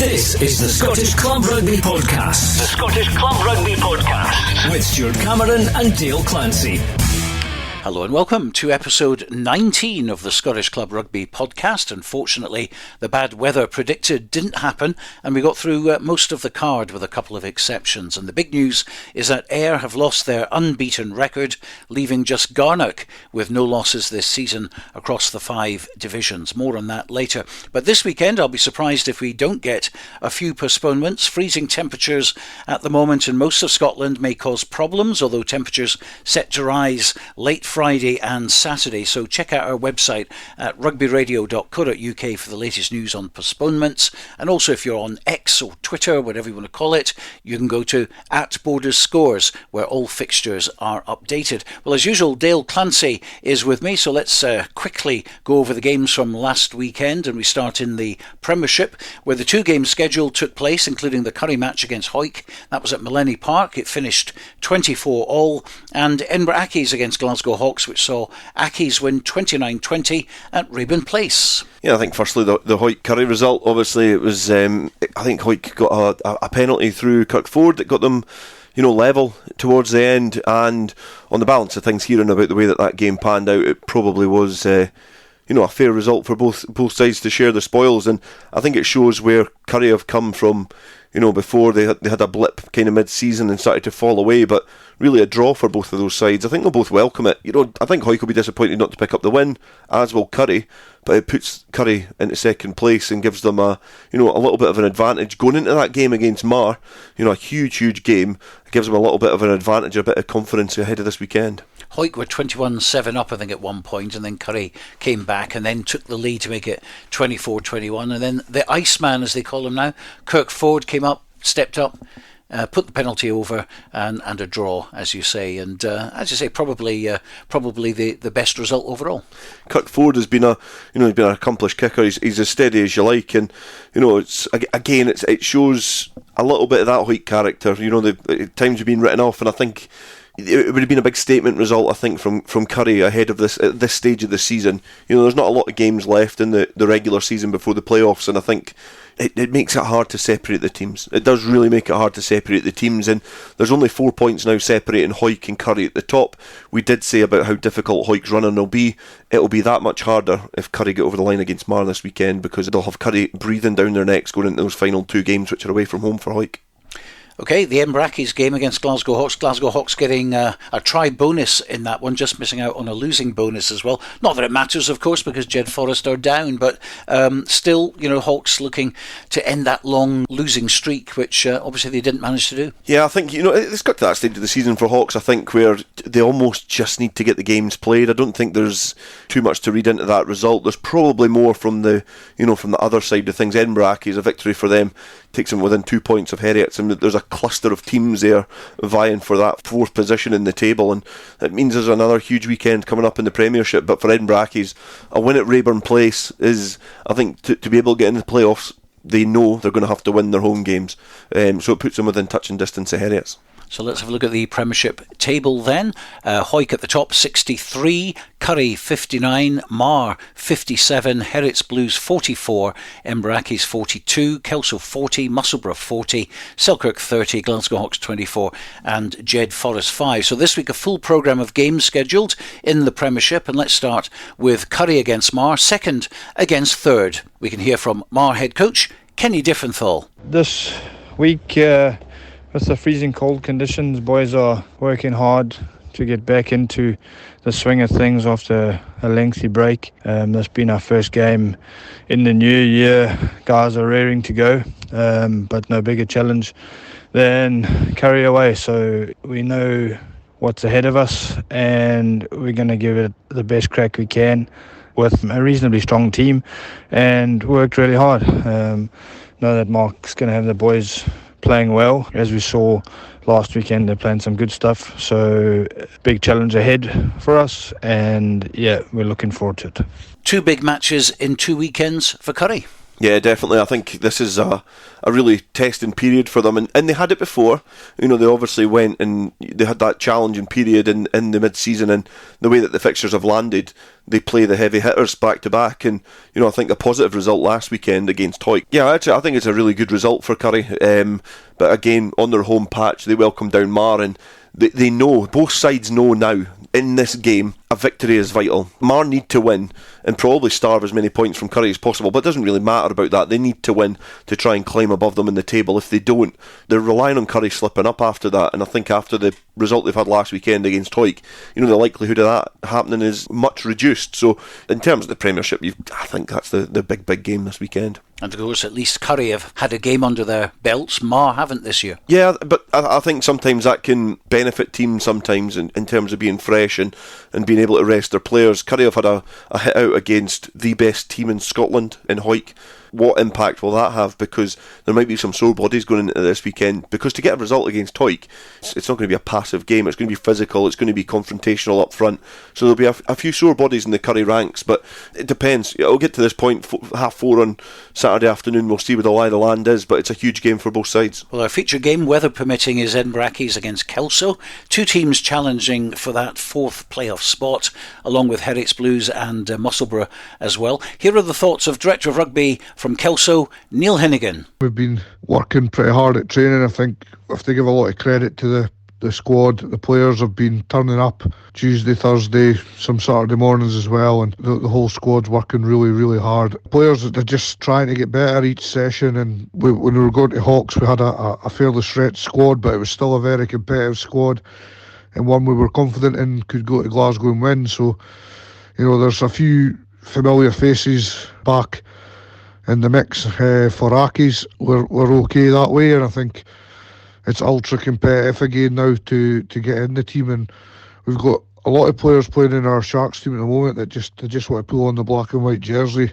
This is the Scottish Club Rugby Podcast. The Scottish Club Rugby Podcast. With Stuart Cameron and Dale Clancy. Hello and welcome to episode 19 of the Scottish Club Rugby Podcast. Unfortunately, the bad weather predicted didn't happen and we got through most of the card with a couple of exceptions. And the big news is that Ayr have lost their unbeaten record, leaving just Garnock with no losses this season across the 5 divisions. More on that later. But this weekend, I'll be surprised if we don't get a few postponements. Freezing temperatures at the moment in most of Scotland may cause problems, although temperatures set to rise late Friday and Saturday, so check out our website at rugbyradio.co.uk for the latest news on postponements. And also, if you're on X or Twitter, whatever you want to call it, you can go to @BordersScores, where all fixtures are updated. Well, as usual, Dale Clancy is with me, so let's quickly go over the games from last weekend, and we start in the Premiership, where the 2 games scheduled took place, including the Currie match against Hawick. That was at Malleny Park. It finished 24-all, and Edinburgh Accies against Glasgow Hawks, which saw Accies win 29-20 at Raeburn Place. Yeah, I think firstly the Hawick Currie result, obviously it was, I think Hawick got a penalty through Kirkford that got them, level towards the end, and on the balance of things, hearing about the way that game panned out, it probably was a fair result for both sides to share the spoils. And I think it shows where Currie have come from. Before they had a blip kind of mid-season and started to fall away, but really a draw for both of those sides. I think they'll both welcome it. I think Hawick will be disappointed not to pick up the win, as will Currie, but it puts Currie into second place and gives them a little bit of an advantage going into that game against Marr. A huge game. It gives them a little bit of an advantage, a bit of confidence ahead of this weekend. Hawick were 21-7 up, I think, at one point, and then Currie came back and then took the lead to make it 24-21. And then the Iceman, as they call him now, Kirkford, came up, stepped up, put the penalty over, and a draw, as you say. And as you say, probably the best result overall. Kirkford has been he's been an accomplished kicker. He's as steady as you like, and it shows a little bit of that Hawick character. The times have been written off, and I think it would have been a big statement result, I think, from Currie ahead of at this stage of the season. There's not a lot of games left in the regular season before the playoffs, and I think it makes it hard to separate the teams. It does really make it hard to separate the teams, and there's only 4 points now separating Hawick and Currie at the top. We did say about how difficult Hawick's running will be. It'll be that much harder if Currie get over the line against Marr this weekend, because they'll have Currie breathing down their necks going into those final 2 games, which are away from home for Hawick. Okay, the Edinburgh Accies game against Glasgow Hawks. Glasgow Hawks getting a try bonus in that one, just missing out on a losing bonus as well. Not that it matters, of course, because Jedforest are down, but still, Hawks looking to end that long losing streak, which obviously they didn't manage to do. Yeah, I think, it's got to that stage of the season for Hawks, I think, where they almost just need to get the games played. I don't think there's too much to read into that result. There's probably more from the other side of things. Edinburgh Accies, a victory for them, takes them within 2 points of Heriot, and there's a cluster of teams there vying for that 4th position in the table, and it means there's another huge weekend coming up in the Premiership. But for Edinburgh Accies, a win at Raeburn Place is, I think, to be able to get into the playoffs, they know they're going to have to win their home games, so it puts them within touch and distance of Heriot's. So let's have a look at the Premiership table then. Hawick at the top, 63, Currie 59, Marr 57, Heriot's Blues 44, Edinburgh Accies 42, Kelso 40, Musselburgh 40, Selkirk 30, Glasgow Hawks 24 and Jedforest 5. So this week a full programme of games scheduled in the Premiership, and let's start with Currie against Marr, second against third. We can hear from Marr head coach Kenny Diffenthal. This week, with the freezing cold conditions, boys are working hard to get back into the swing of things after a lengthy break. This been our first game in the new year. Guys are raring to go, but no bigger challenge than Currie away. So we know what's ahead of us, and we're going to give it the best crack we can with a reasonably strong team, and worked really hard. Know that Mark's going to have the boys playing well. As we saw last weekend, they're playing some good stuff, so big challenge ahead for us, and yeah, we're looking forward to it. 2 big matches in 2 weekends for Currie. Yeah, definitely. I think this is a really testing period for them, and they had it before. They obviously went and they had that challenging period in the mid-season, and the way that the fixtures have landed, they play the heavy hitters back to back, and I think a positive result last weekend against Hawick. Yeah, actually, I think it's a really good result for Currie. But again, on their home patch, they welcome down Marr, and they know, both sides know now, in this game, a victory is vital. Marr need to win and probably starve as many points from Currie as possible, but it doesn't really matter about that. They need to win to try and climb above them in the table. If they don't, they're relying on Currie slipping up after that, and I think after the result they've had last weekend against Hawick, the likelihood of that happening is much reduced. So in terms of the Premiership, I think that's the big game this weekend. And of course, at least Currie have had a game under their belts. Marr haven't this year. Yeah, but I think sometimes that can benefit teams sometimes in terms of being fresh and being able to rest their players. Currie have had a hit out against the best team in Scotland in Hawick. What impact will that have? Because there might be some sore bodies going into this weekend. Because to get a result against Hawick, it's not going to be a passive game. It's going to be physical. It's going to be confrontational up front. So there'll be a few sore bodies in the Currie ranks. But it depends. It'll get to this point, 4:30 on Saturday afternoon. We'll see where the lie of the land is. But it's a huge game for both sides. Well, our feature game, weather permitting, is Edinburgh Accies against Kelso. Two teams challenging for that fourth playoff spot, along with Heriot's Blues and Musselburgh as well. Here are the thoughts of Director of Rugby from Kelso, Neil Hinnigan. We've been working pretty hard at training. I think I have to give a lot of credit to the squad. The players have been turning up Tuesday, Thursday, some Saturday mornings as well, and the whole squad's working really, really hard. Players, they're just trying to get better each session, and when we were going to Hawks, we had a fairly stretched squad, but it was still a very competitive squad, and one we were confident in could go to Glasgow and win. So, there's a few familiar faces back in the mix for Accies. We're okay that way, and I think it's ultra competitive again now to get in the team, and we've got a lot of players playing in our Sharks team at the moment that just want to pull on the black and white jersey.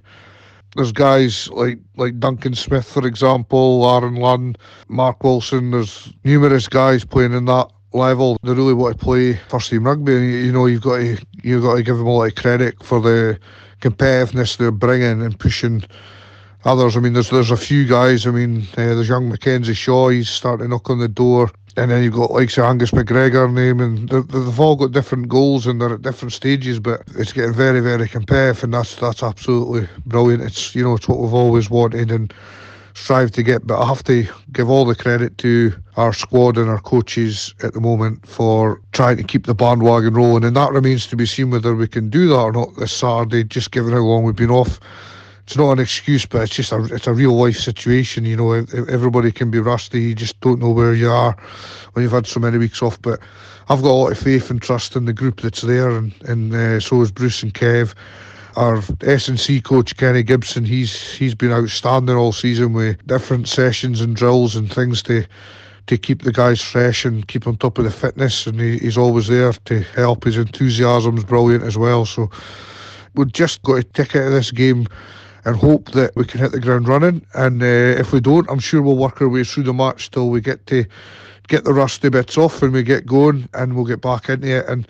There's guys like Duncan Smith, for example, Aaron Lunn, Mark Wilson. There's numerous guys playing in that level. They really want to play first team rugby, and you've got to give them a lot of credit for the competitiveness they're bringing and pushing others. I mean, there's a few guys. I mean, there's young Mackenzie Shaw. He's starting to knock on the door, and then you've got like Angus McGregor name, and they've all got different goals and they're at different stages. But it's getting very, very competitive, and that's absolutely brilliant. It's it's what we've always wanted and strived to get. But I have to give all the credit to our squad and our coaches at the moment for trying to keep the bandwagon rolling, and that remains to be seen whether we can do that or not this Saturday. Just given how long we've been off. It's not an excuse, but it's just it's a real life situation. Everybody can be rusty. You just don't know where you are when you've had so many weeks off. But I've got a lot of faith and trust in the group that's there, and so is Bruce and Kev. Our S&C coach Kenny Gibson, he's been outstanding all season with different sessions and drills and things to keep the guys fresh and keep on top of the fitness. And he's always there to help. His enthusiasm's brilliant as well. So we've just got to tick out of this game and hope that we can hit the ground running. And if we don't, I'm sure we'll work our way through the match till we get the rusty bits off and we get going, and we'll get back into it. And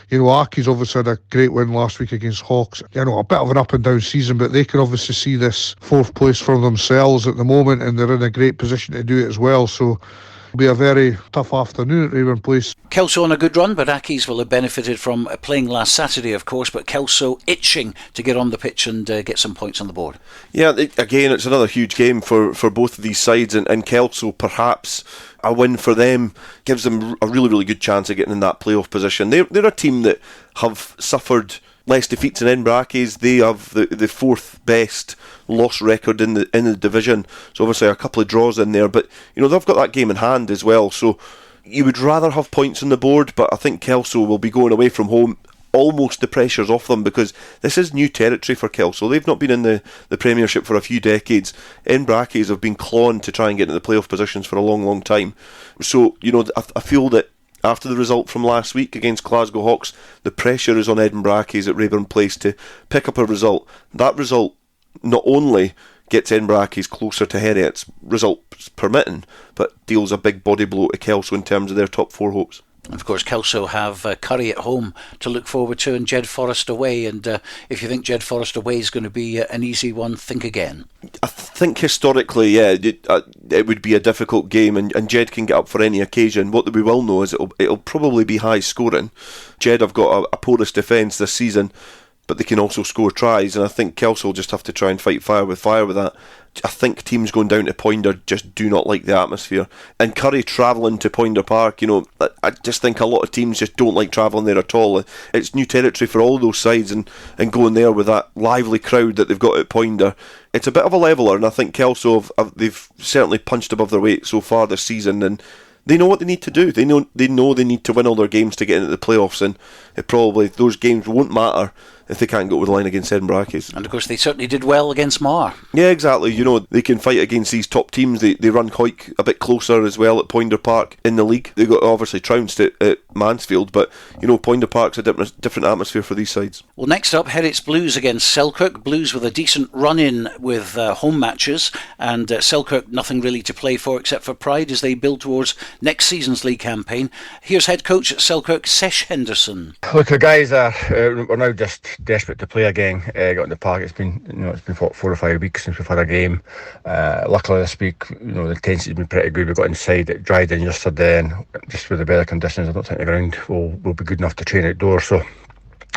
Accies obviously had a great win last week against Hawks. A bit of an up and down season, but they can obviously see this fourth place for themselves at the moment, and they're in a great position to do it as well. So it'll be a very tough afternoon at Raeburn Place. Kelso on a good run, but Accies will have benefited from playing last Saturday, of course, but Kelso itching to get on the pitch and get some points on the board. Yeah, again, it's another huge game for both of these sides, and Kelso, perhaps a win for them gives them a really, really good chance of getting in that playoff position. They're a team that have suffered less defeats in Edinburgh Accies. They have the fourth best loss record in the division, so obviously a couple of draws in there, but they've got that game in hand as well. So you would rather have points on the board, but I think Kelso will be going away from home. Almost the pressure's off them, because this is new territory for Kelso. They've not been in the Premiership for a few decades. Edinburgh Accies have been clawing to try and get into the playoff positions for a long, long time. So I feel that after the result from last week against Glasgow Hawks, the pressure is on Edinburgh Accies at Raeburn Place to pick up a result. That result not only gets Edinburgh Accies closer to Heriot's, results permitting, but deals a big body blow to Kelso in terms of their top four hopes. Of course, Kelso have Currie at home to look forward to and Jedforest away. And if you think Jedforest away is going to be an easy one, think again. I think historically, it would be a difficult game, and Jed can get up for any occasion. What we will know is it'll probably be high scoring. Jed have got a porous defence this season, but they can also score tries, and I think Kelso will just have to try and fight fire with that. I think teams going down to Poynter just do not like the atmosphere. And Currie travelling to Poynter Park, I just think a lot of teams just don't like travelling there at all. It's new territory for all those sides, and going there with that lively crowd that they've got at Poynter, it's a bit of a leveller, and I think Kelso, they've certainly punched above their weight so far this season, and they know what they need to do. They know they need to win all their games to get into the playoffs, and those games won't matter if they can't go over the line against Edinburgh Accies. And of course they certainly did well against Marr. Yeah, exactly. They can fight against these top teams. They run Hawick a bit closer as well at Poynter Park in the league. They got obviously trounced at Mansfield, but Poynter Park's a different atmosphere for these sides. Well, next up, Heriot's Blues against Selkirk. Blues with a decent run-in with home matches, and Selkirk nothing really to play for except for pride as they build towards next season's league campaign. Here's head coach at Selkirk, Sesh Henderson. Look, the guys we're now just desperate to play again. Got in the park. It's been 4 or 5 weeks since we've had a game. Luckily this week, the intensity's been pretty good. We got inside. It dried in yesterday, and just with the weather conditions, I don't think the ground will be good enough to train outdoors. So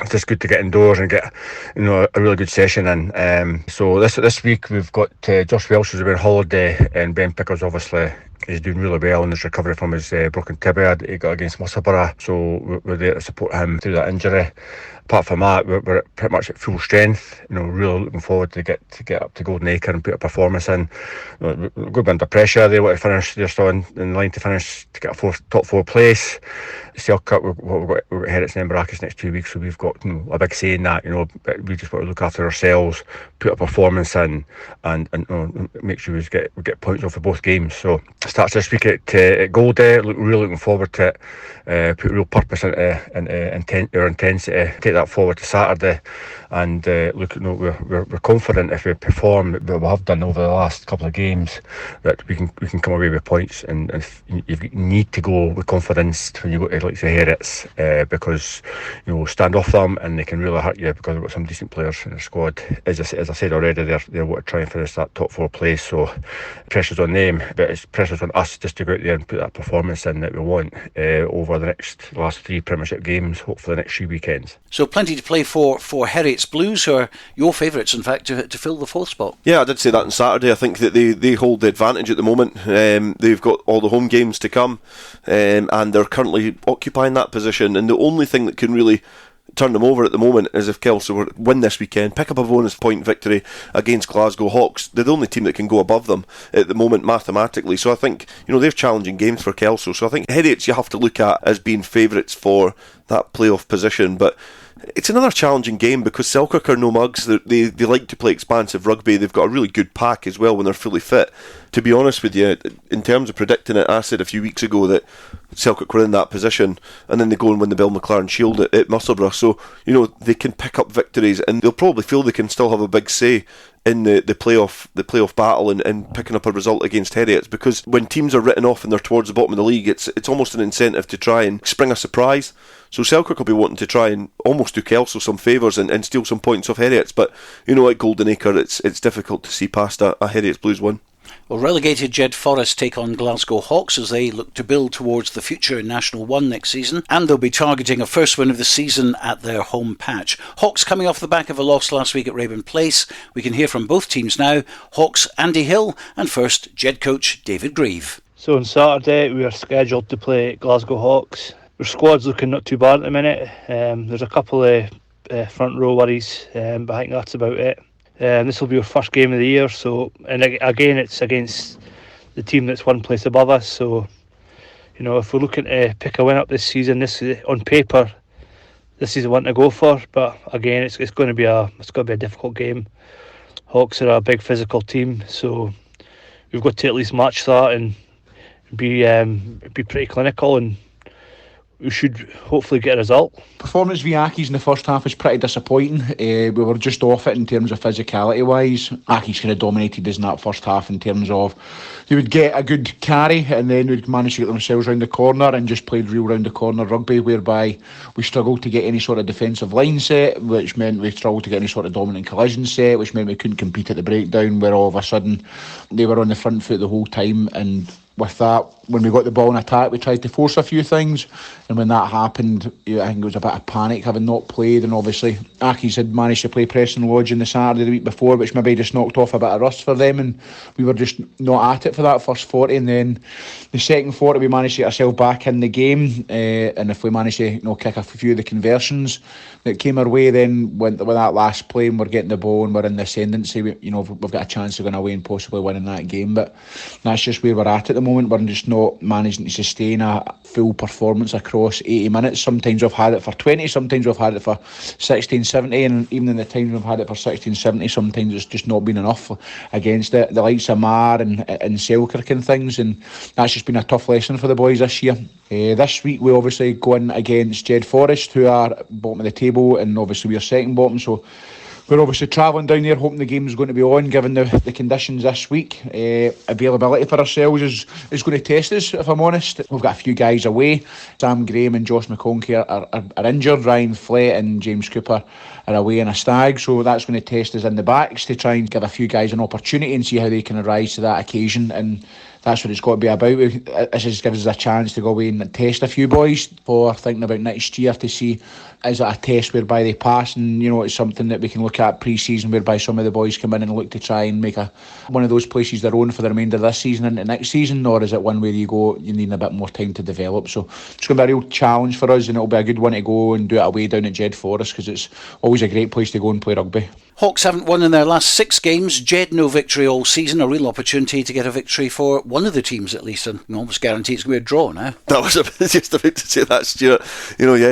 it's just good to get indoors and get a really good session in. So this week we've got Josh Welsh who's been on holiday, and Ben Pickers obviously is doing really well in his recovery from his broken tibia he got against Musselburgh. So we're there to support him through that injury. Apart from that, we're pretty much at full strength. Really looking forward to get up to Golden Acre and put a performance in. We're going to be under pressure. They want to finish. They're still in line to finish to get a top 4 place. Selkirk, we've got Heriot and Edinburgh Accies next 2 weeks, so we've got a big say in that. But we just want to look after ourselves, put a performance in, and make sure we get points off of both games. So it starts this week at Goldie. Really looking forward to it. Put real purpose into our intensity. Take that forward to Saturday, and we're confident if we perform that we have done over the last couple of games that we can come away with points. And if you need to go with confidence when you go to like the Heriots, because stand off them and they can really hurt you, because we've got some decent players in the squad. As I said already, they want to try and finish that top 4 place, so pressure's on them, but it's pressure's on us just to go out there and put that performance in that we want over the last 3 Premiership games, hopefully the next 3 weekends. So plenty to play for Heriot's Blues, who are your favourites, in fact, to fill the 4th spot. Yeah, I did say that on Saturday. I think that they hold the advantage at the moment. They've got all the home games to come, and they're currently occupying that position. And the only thing that can really turn them over at the moment is if Kelso were to win this weekend, pick up a bonus point victory against Glasgow Hawks. They're the only team that can go above them at the moment mathematically. So I think they're challenging games for Kelso. So I think Heriots you have to look at as being favourites for that playoff position, but it's another challenging game because Selkirk are no mugs. They like to play expansive rugby. They've got a really good pack as well when they're fully fit. To be honest with you, in terms of predicting it, I said a few weeks ago that Selkirk were in that position, and then they go and win the Bill McLaren Shield at Musselburgh. So they can pick up victories, and they'll probably feel they can still have a big say in the playoff battle and picking up a result against Heriot's, because when teams are written off and they're towards the bottom of the league, it's almost an incentive to try and spring a surprise. So Selkirk will be wanting to try and almost do Kelso some favours and steal some points off Heriot's, but at Golden Acre it's difficult to see past a Heriot's Blues win. Well, relegated Jedforest take on Glasgow Hawks as they look to build towards the future in National 1 next season, and they'll be targeting a first win of the season at their home patch. Hawks coming off the back of a loss last week at Raven Place. We can hear from both teams now. Hawks Andy Hill, and first Jed coach David Grieve. So on Saturday we are scheduled to play Glasgow Hawks. Our squad's looking not too bad at the minute. There's a couple of front row worries, but I think that's about it. This will be our first game of the year, and again it's against the team that's one place above us. So, if we're looking to pick a win up this season, this is, on paper, this is the one to go for. But again, it's going to be a difficult game. Hawks are a big physical team, so we've got to at least match that and be pretty clinical. And we should hopefully get a result. Performance via Accies in the first half was pretty disappointing. We were just off it in terms of physicality wise. Accies kind of dominated us in that first half in terms of they would get a good carry and then we'd manage to get themselves round the corner and just played real round the corner rugby, whereby we struggled to get any sort of defensive line set, which meant we struggled to get any sort of dominant collision set, which meant we couldn't compete at the breakdown, where all of a sudden they were on the front foot the whole time. And with that, when we got the ball in attack, we tried to force a few things, and when that happened, I think it was a bit of panic having not played. And obviously Accies had managed to play Preston Lodge on the Saturday the week before, which maybe just knocked off a bit of rust for them, and we were just not at it for that first 40. And then the second 40 we managed to get ourselves back in the game, and if we managed to kick a few of the conversions that came our way, then with that last play and we're getting the ball and we're in the ascendancy, we've got a chance of going away and possibly winning that game. But that's just where we're at the moment. We're just not managing to sustain a full performance across 80 minutes. Sometimes we've had it for 20, sometimes we've had it for 16, 70, and even in the times we've had it for 16, 70, sometimes it's just not been enough against it. The likes of Marr and Selkirk and things, and that's just been a tough lesson for the boys this year. This week we obviously go in against Jedforest, who are bottom of the table, and obviously we're second bottom, so we're obviously travelling down there hoping the game's going to be on, given the conditions this week. Availability for ourselves is going to test us, if I'm honest. We've got a few guys away. Sam Graham and Josh McConkie are injured. Ryan Flett and James Cooper are away in a stag, so that's going to test us in the backs to try and give a few guys an opportunity and see how they can rise to that occasion. And that's what it's got to be about. This just gives us a chance to go away and test a few boys for thinking about next year, to see, is it a test whereby they pass, and it's something that we can look at pre-season, whereby some of the boys come in and look to try and make one of those places their own for the remainder of this season and next season, or is it one where you need a bit more time to develop? So it's going to be a real challenge for us, and it'll be a good one to go and do it away down at Jedforest, because it's always a great place to go and play rugby. Hawks haven't won in their last 6 games. Jed no victory all season. A real opportunity to get a victory for one of the teams at least, and almost guarantee it's going to be a draw now. That was just about to say that, Stuart.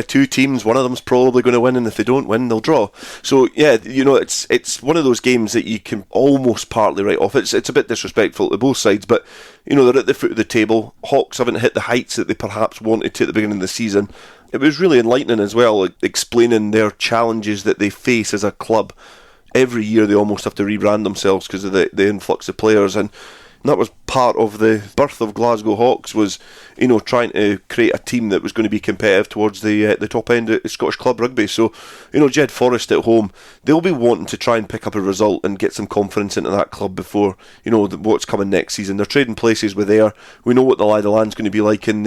2 teams, one of them's probably going to win, and if they don't win, they'll draw. So it's one of those games that you can almost partly write off. It's a bit disrespectful to both sides, but they're at the foot of the table. Hawks haven't hit the heights that they perhaps wanted to at the beginning of the season. It was really enlightening as well, explaining their challenges that they face as a club. Every year they almost have to rebrand themselves because of the influx of players, and that was part of the birth of Glasgow Hawks, was trying to create a team that was going to be competitive towards the top end of Scottish club rugby. So Jedforest at home, they'll be wanting to try and pick up a result and get some confidence into that club before what's coming next season. They're trading places with Ayr. We know what the lie of the land's going to be like in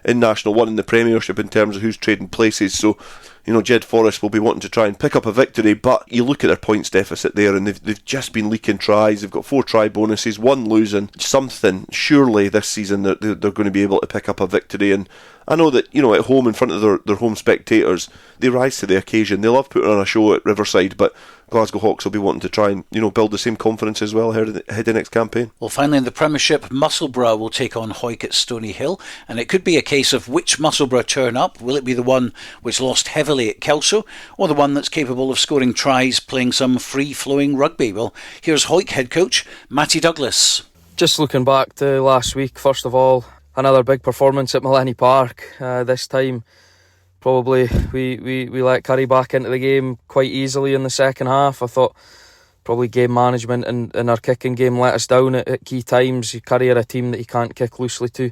National 1 in the Premiership in terms of who's trading places. So Jedforest will be wanting to try and pick up a victory, but you look at their points deficit there, and they've just been leaking tries. They've got 4 try bonuses, 1 losing. Something, surely this season they're going to be able to pick up a victory. And I know that at home in front of their home spectators, they rise to the occasion. They love putting on a show at Riverside, but Glasgow Hawks will be wanting to try and build the same confidence as well ahead of next campaign. Well, finally in the Premiership, Musselburgh will take on Hawick at Stoneyhill, and it could be a case of which Musselburgh turn up. Will it be the one which lost heavily at Kelso, or the one that's capable of scoring tries, playing some free-flowing rugby? Well, here's Hawick head coach Matty Douglas. Just looking back to last week, first of all, another big performance at Malleny Park. This time, probably we let Currie back into the game quite easily in the second half. I thought probably game management and our kicking game let us down at key times. Currie are a team that you can't kick loosely to.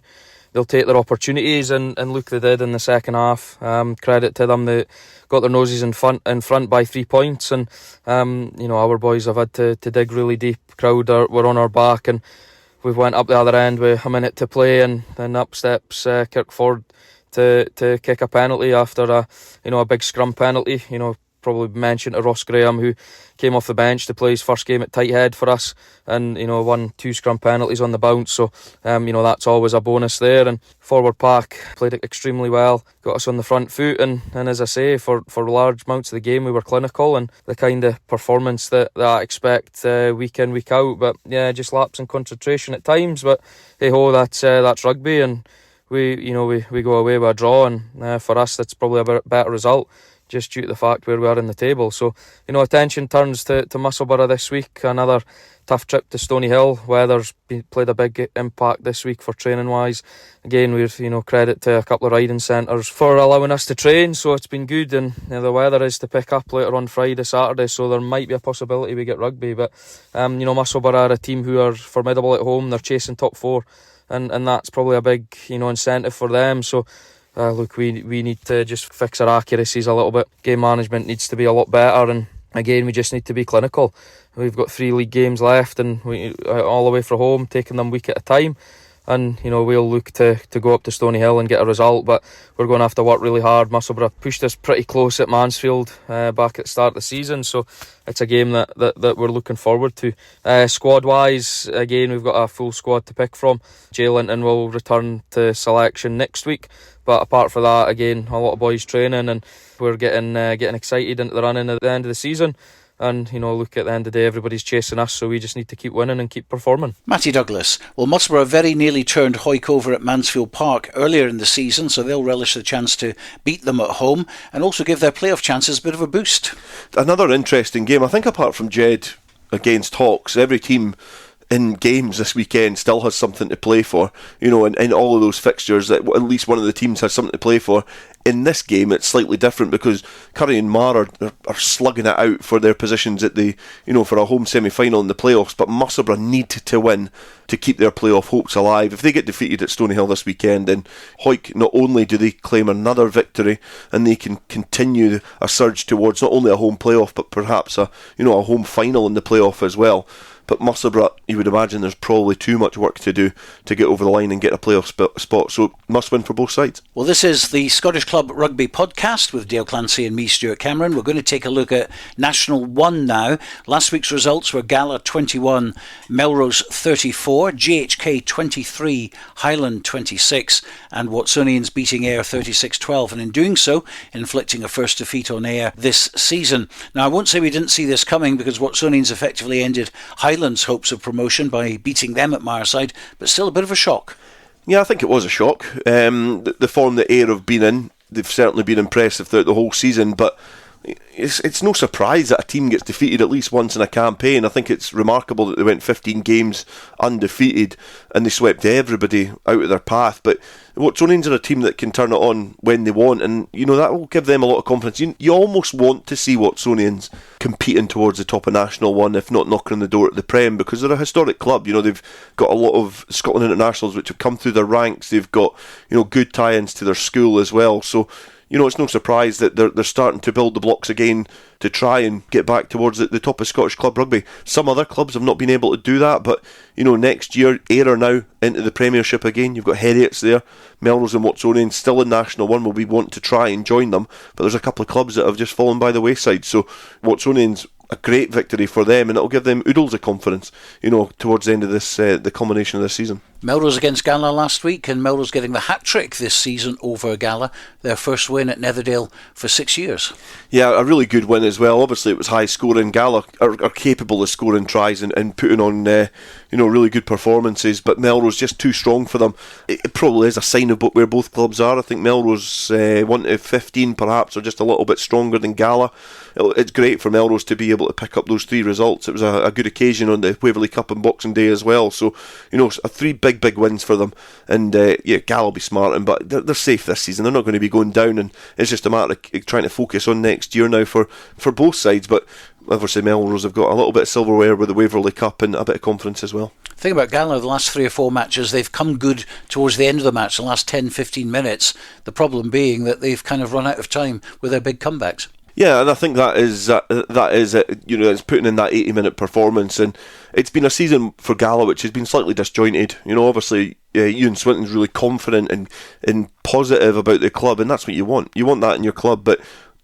They'll take their opportunities, and look, they did in the second half. Credit to them, they got their noses in front by 3 points, and our boys have had to dig really deep. Crowd were on our back, and we went up the other end with a minute to play, and then up steps Kirkford to kick a penalty after a big scrum penalty. Probably mentioned to Ross Graham, who came off the bench to play his first game at tight head for us, and won 2 scrum penalties on the bounce. So that's always a bonus there. And forward pack played it extremely well, got us on the front foot, and as I say, for large amounts of the game we were clinical, and the kind of performance that I expect week in, week out. But yeah, just lapse in concentration at times. But hey ho, that's rugby, and we go away with a draw, and for us that's probably a better result. just due to the fact where we are in the table. So, attention turns to Musselburgh this week. Another tough trip to Stoneyhill. Weather's played a big impact this week for training wise. Again, we've credit to a couple of riding centres for allowing us to train, so it's been good. And the weather is to pick up later on Friday, Saturday, so there might be a possibility we get rugby. But Musselburgh are a team who are formidable at home. They're chasing top 4, and that's probably a big incentive for them. So look, we need to just fix our accuracies a little bit. Game management needs to be a lot better, and again, we just need to be clinical. We've got 3 league games left, and we all the way from home, taking them week at a time. And we'll look to go up to Stoneyhill and get a result, but we're going to have to work really hard. Musselburgh pushed us pretty close at Mansfield back at the start of the season, so it's a game that we're looking forward to. Squad wise, again, we've got a full squad to pick from. Jay Linton will return to selection next week, but apart from that, again, a lot of boys training, and we're getting excited into the running at the end of the season. And, look, at the end of the day, everybody's chasing us, so we just need to keep winning and keep performing. Matty Douglas. Well, Musselburgh very nearly turned Hawick over at Mansfield Park earlier in the season, so they'll relish the chance to beat them at home and also give their playoff chances a bit of a boost. Another interesting game. I think apart from Jed against Hawks, every team in games this weekend still has something to play for. In all of those fixtures, that at least one of the teams has something to play for. In this game, it's slightly different because Currie and Marr are slugging it out for their positions at the, for a home semi-final in the playoffs. But Musselburgh need to win to keep their playoff hopes alive. If they get defeated at Stoneyhill this weekend, then Hawick, not only do they claim another victory, and they can continue a surge towards not only a home playoff, but perhaps a home final in the playoff as well. But Musselburgh, you would imagine there's probably too much work to do to get over the line and get a playoff spot, so must win for both sides. Well, this is the Scottish Club Rugby podcast with Dale Clancy and me, Stuart Cameron. We're going to take a look at National 1 now. Last week's results were Gala 21, Melrose 34, GHK 23, Highland 26, and Watsonians beating Ayr 36-12, and in doing so, inflicting a first defeat on Ayr this season. Now, I won't say we didn't see this coming, because Watsonians effectively ended Highland's hopes of promotion by beating them at Marside, but still a bit of a shock. Yeah, I think it was a shock. The form that Ayr have been in, they've certainly been impressive throughout the whole season, but it's no surprise that a team gets defeated at least once in a campaign. I think it's remarkable that they went 15 games undefeated and they swept everybody out of their path. But Watsonians are a team that can turn it on when they want, and that will give them a lot of confidence. You almost want to see Watsonians competing towards the top of National 1, if not knocking on the door at the Prem, because they're a historic club. They've got a lot of Scotland internationals which have come through their ranks. They've got good tie-ins to their school as well. So it's no surprise that they're starting to build the blocks again to try and get back towards the top of Scottish club rugby. Some other clubs have not been able to do that, but next year Ayr are now into the Premiership again. You've got Heriot's there, Melrose and Watsonians still in National 1. Will be want to try and join them, but there's a couple of clubs that have just fallen by the wayside. So Watsonians, a great victory for them, and it'll give them oodles of confidence, towards the end of this, the culmination of this season. Melrose against Gala last week, and Melrose getting the hat-trick this season over Gala, their first win at Netherdale for 6 years. Yeah, a really good win as well. Obviously it was high scoring. Gala are capable of scoring tries and putting on really good performances, but Melrose just too strong for them. It probably is a sign of where both clubs are. I think Melrose 1 to 15 perhaps are just a little bit stronger than Gala. It's great for Melrose to be able to pick up those 3 results. It was a good occasion on the Waverley Cup on Boxing Day as well, so 3 big wins for them. And Gala will be smarting, but they're safe this season. They're not going to be going down, and it's just a matter of trying to focus on next year now for both sides. But obviously Melrose have got a little bit of silverware with the Waverley Cup and a bit of confidence as well. The thing about Gala, the last 3 or 4 matches, they've come good towards the end of the match, the last 10-15 minutes. The problem being that they've kind of run out of time with their big comebacks. Yeah, and I think that is it. It's putting in that 80-minute performance, and it's been a season for Gala which has been slightly disjointed. Obviously, Ian Swinton's really confident and positive about the club, and that's what you want. You want that in your club, but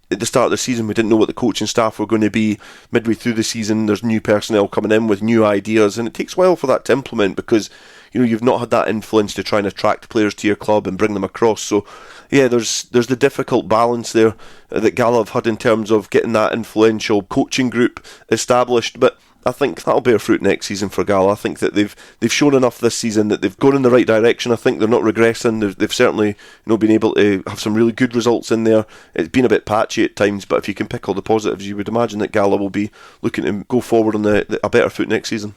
at the start of the season, we didn't know what the coaching staff were going to be. Midway through the season, there's new personnel coming in with new ideas, and it takes a while for that to implement because you've not had that influence to try and attract players to your club and bring them across. So yeah, there's the difficult balance there that Gala have had in terms of getting that influential coaching group established. But I think that'll bear fruit next season for Gala. I think that they've shown enough this season that they've gone in the right direction. I think they're not regressing. They've certainly been able to have some really good results in there. It's been a bit patchy at times, but if you can pick all the positives, you would imagine that Gala will be looking to go forward on a better foot next season.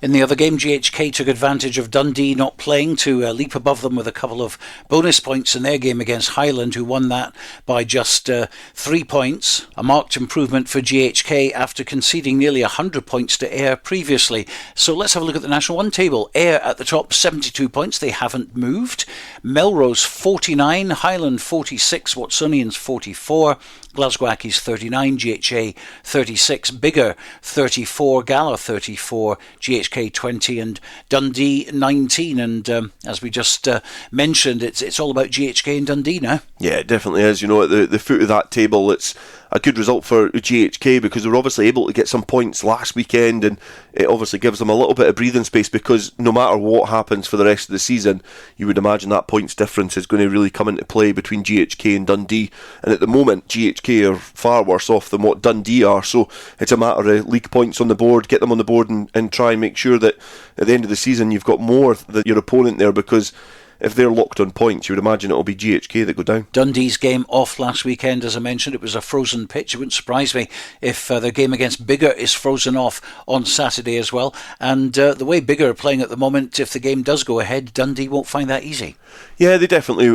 In the other game, GHK took advantage of Dundee not playing to leap above them with a couple of bonus points in their game against Highland, who won that by just 3 points. A marked improvement for GHK after conceding nearly 100 points to Ayr previously. So let's have a look at the National 1 table. Ayr at the top, 72 points. They haven't moved. Melrose 49, Highland 46, Watsonians 44, Glasgow Accies 39, GHA 36, Biggar 34, Gala 34, GHK 20 and Dundee 19. And as we just mentioned, it's all about GHK and Dundee now. Yeah, it definitely is. At the foot of that table, it's a good result for GHK because they were obviously able to get some points last weekend, and it obviously gives them a little bit of breathing space because no matter what happens for the rest of the season, you would imagine that points difference is going to really come into play between GHK and Dundee, and at the moment GHK are far worse off than what Dundee are, so it's a matter of league points on the board, get them on the board and try and make sure that at the end of the season you've got more than your opponent there, because if they're locked on points, you would imagine it'll be GHK that go down. Dundee's game off last weekend, as I mentioned, it was a frozen pitch. It wouldn't surprise me if their game against Biggar is frozen off on Saturday as well. And the way Biggar are playing at the moment, if the game does go ahead, Dundee won't find that easy. Yeah, they definitely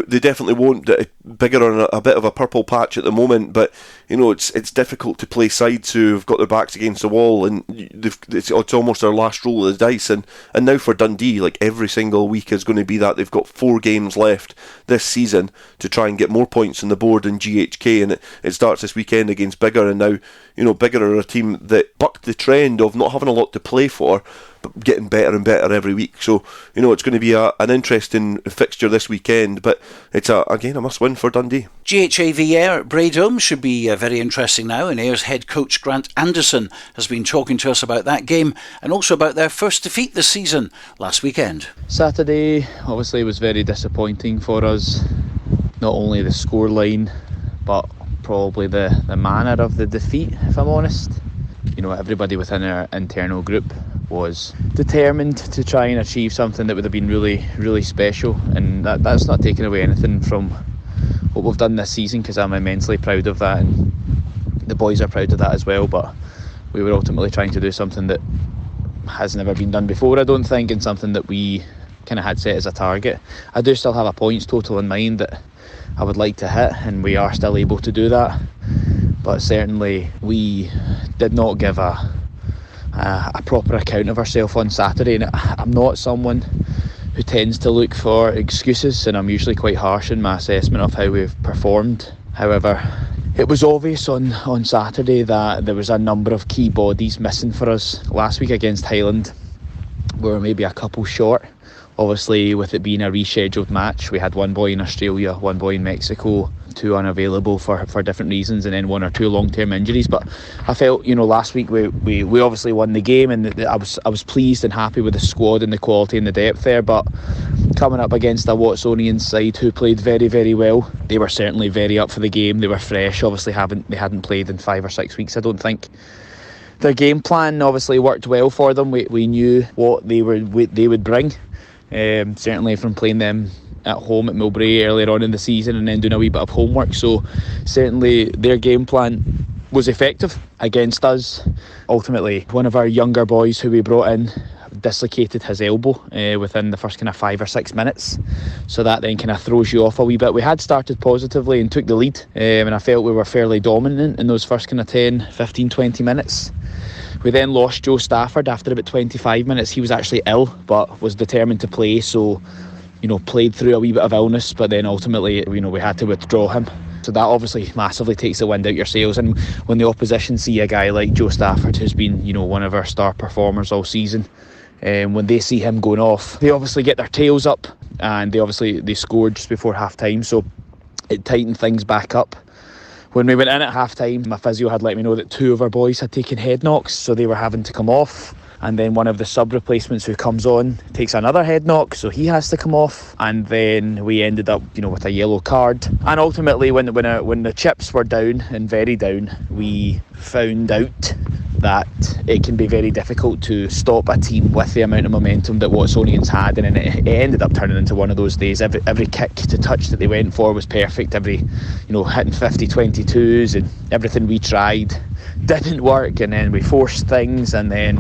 won't. Biggar on a bit of a purple patch at the moment, but it's difficult to play sides who've got their backs against the wall, and it's almost their last roll of the dice. And now for Dundee, like every single week is going to be that they've got 4 games left this season to try and get more points on the board than GHK, and it starts this weekend against Biggar. And now Biggar are a team that bucked the trend of not having a lot to play for, but getting better and better every week. So it's going to be an interesting fixture this weekend, but it's a must win for Dundee. GHA v Ayr at Braydome should be very interesting now, and Ayer's head coach Grant Anderson has been talking to us about that game and also about their first defeat this season last weekend. Saturday obviously was very disappointing for us, not only the scoreline but probably the manner of the defeat, if I'm honest. Everybody within our internal group was determined to try and achieve something that would have been really, really special, and that's not taking away anything from what we've done this season, because I'm immensely proud of that and the boys are proud of that as well. But we were ultimately trying to do something that has never been done before, I don't think, and something that we kind of had set as a target. I do still have a points total in mind that I would like to hit, and we are still able to do that, but certainly we did not give a proper account of ourselves on Saturday. And I'm not someone who tends to look for excuses, and I'm usually quite harsh in my assessment of how we've performed. However, it was obvious on Saturday that there was a number of key bodies missing for us. Last week against Highland, we were maybe a couple short. Obviously, with it being a rescheduled match, we had one boy in Australia, one boy in Mexico, 2 unavailable for different reasons, and then 1 or 2 long-term injuries. But I felt, last week we obviously won the game, and I was pleased and happy with the squad and the quality and the depth there. But coming up against a Watsonian side who played very, very well, they were certainly very up for the game. They were fresh. Obviously, they hadn't played in 5 or 6 weeks, I don't think. Their game plan obviously worked well for them. We knew what they would bring. Certainly from playing them at home at Milbury earlier on in the season and then doing a wee bit of homework, so certainly their game plan was effective against us. Ultimately, one of our younger boys who we brought in dislocated his elbow within the first kind of 5 or 6 minutes, so that then kind of throws you off a wee bit. We had started positively and took the lead, and I felt we were fairly dominant in those first kind of 10, 15, 20 minutes. We then lost Joe Stafford after about 25 minutes. He was actually ill, but was determined to play, so played through a wee bit of illness, but then ultimately we had to withdraw him. So that obviously massively takes the wind out your sails, and when the opposition see a guy like Joe Stafford, who's been one of our star performers all season, when they see him going off, they obviously get their tails up, and they scored just before half time, so it tightened things back up. When we went in at half time, my physio had let me know that 2 of our boys had taken head knocks, so they were having to come off. And then one of the sub replacements who comes on takes another head knock, so he has to come off. And then we ended up, with a yellow card. And ultimately, when the chips were down and very down, we found out that it can be very difficult to stop a team with the amount of momentum that Watsonians had, and it ended up turning into one of those days. Every kick to touch that they went for was perfect. Every, hitting 50-22s, and everything we tried didn't work, and then we forced things, and then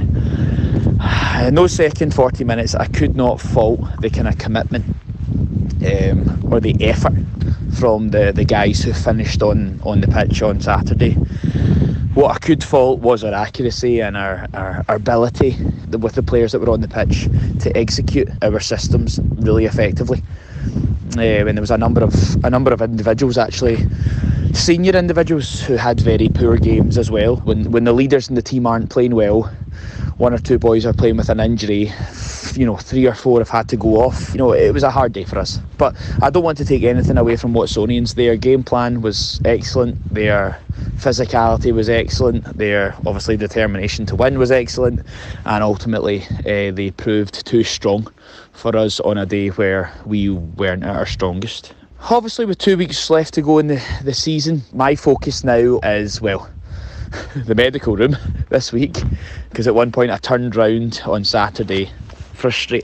in those second 40 minutes I could not fault the kind of commitment or the effort from the guys who finished on the pitch on Saturday. What I could fault was our accuracy and our ability with the players that were on the pitch to execute our systems really effectively. And there was a number of individuals, actually senior individuals, who had very poor games as well. When the leaders in the team aren't playing well, one or two boys are playing with an injury, 3 or 4 have had to go off. It was a hard day for us. But I don't want to take anything away from Watsonians. Their game plan was excellent. Their physicality was excellent. Their, obviously, determination to win was excellent. And ultimately, they proved too strong for us on a day where we weren't at our strongest. Obviously, with 2 weeks left to go in the season, my focus now is, the medical room this week, because at one point I turned round on Saturday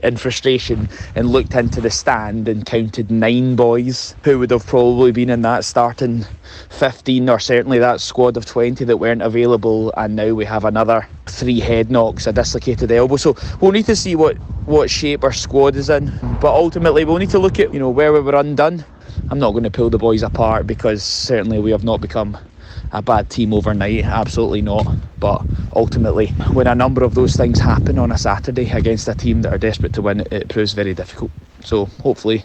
in frustration and looked into the stand and counted 9 boys who would have probably been in that starting 15, or certainly that squad of 20 that weren't available, and now we have another 3 head knocks, a dislocated elbow. So we'll need to see what shape our squad is in, but ultimately we'll need to look at where we were undone. I'm not going to pull the boys apart, because certainly we have not become a bad team overnight, absolutely not. But ultimately, when a number of those things happen on a Saturday against a team that are desperate to win, it proves very difficult. So hopefully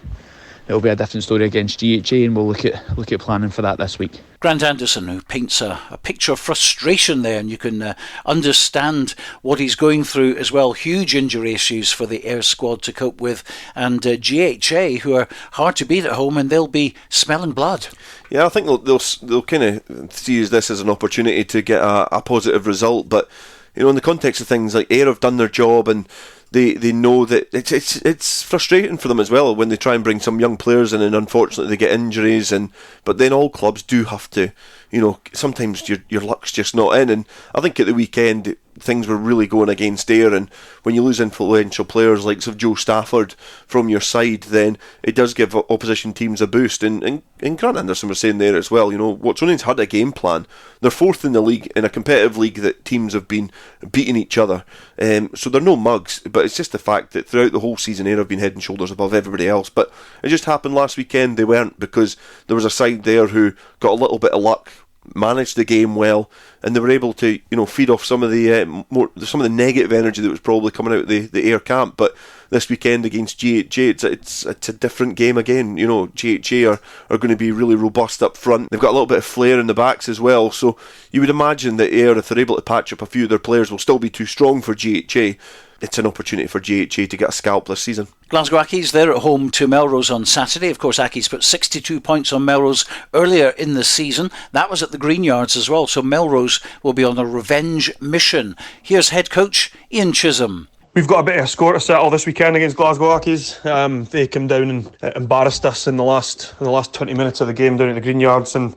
it'll be a different story against GHA, and we'll look at planning for that this week. Grant Anderson, who paints a picture of frustration there, and you can understand what he's going through as well. Huge injury issues for the Ayr squad to cope with, and GHA, who are hard to beat at home, and they'll be smelling blood. Yeah, I think they'll kind of use this as an opportunity to get a positive result, but in the context of things, like Ayr have done their job, and they know that it's frustrating for them as well when they try and bring some young players in, and unfortunately they get injuries, but then all clubs do have to, sometimes your luck's just not in, and I think at the weekend things were really going against Ayr, and when you lose influential players like Joe Stafford from your side, then it does give opposition teams a boost, and Grant Anderson was saying there as well, Watsonians had a game plan. They're 4th in the league, in a competitive league that teams have been beating each other, so they're no mugs, but it's just the fact that throughout the whole season Ayr have been head and shoulders above everybody else, but it just happened last weekend they weren't, because there was a side there who got a little bit of luck, managed the game well, and they were able to feed off some of the negative energy that was probably coming out of the Ayr camp. But this weekend against GHA, it's a different game again. GHA are going to be really robust up front. They've got a little bit of flair in the backs as well, so you would imagine that Ayr, if they're able to patch up a few of their players, will still be too strong for GHA. It's an opportunity for GHA to get a scalp this season. Glasgow Accies, they're at home to Melrose on Saturday. Of course, Accies put 62 points on Melrose earlier in the season. That was at the Greenyards as well, so Melrose will be on a revenge mission. Here's head coach Ian Chisholm. We've got a bit of a score to settle this weekend against Glasgow Hawks. They came down and embarrassed us in the last 20 minutes of the game down at the Greenyards, and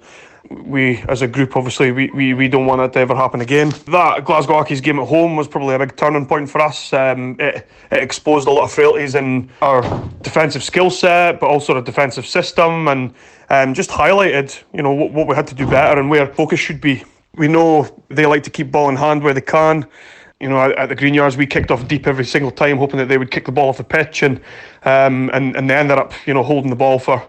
we, as a group, obviously, we don't want that to ever happen again. That Glasgow Hawks game at home was probably a big turning point for us. It exposed a lot of frailties in our defensive skill set, but also the defensive system, and just highlighted, what we had to do better and where focus should be. We know they like to keep ball in hand where they can. At the Greenyards, we kicked off deep every single time, hoping that they would kick the ball off the pitch, and they ended up, holding the ball for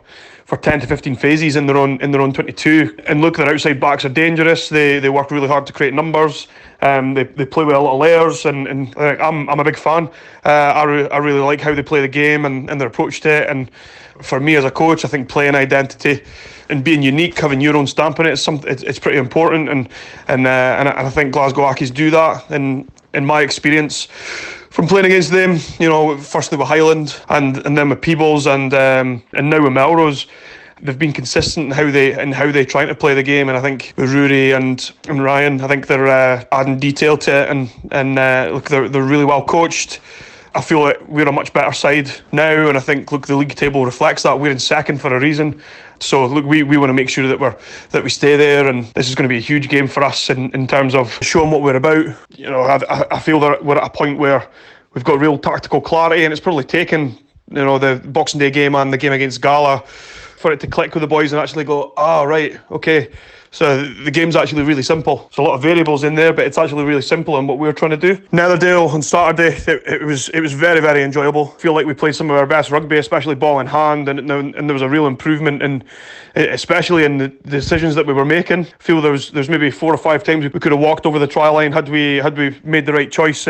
10 to 15 phases in their own 22. And look, their outside backs are dangerous. They work really hard to create numbers. They play with a lot of layers, and I'm a big fan. I really like how they play the game and their approach to it. And for me as a coach, I think playing identity and being unique, having your own stamp on it, it's pretty important. And I think Glasgow Accies do that. In my experience from playing against them, firstly with Highland and then with Peebles and now with Melrose, they've been consistent in how they trying to play the game. And I think with Rory and Ryan, I think they're adding detail to it, and look, they're really well coached. I feel that we're a much better side now, and I think, look, the league table reflects that. We're in second for a reason. So look, we want to make sure that we stay there, and this is going to be a huge game for us in terms of showing what we're about. I feel that we're at a point where we've got real tactical clarity, and it's probably taken the Boxing Day game and the game against Gala for it to click with the boys and actually go, right, okay. So the game's actually really simple. There's a lot of variables in there, but it's actually really simple in what we're trying to do. Netherdale on Saturday, it was very, very enjoyable. I feel like we played some of our best rugby, especially ball in hand, and there was a real improvement in, especially in the decisions that we were making. I feel there's maybe 4 or 5 times we could have walked over the try line had we made the right choice.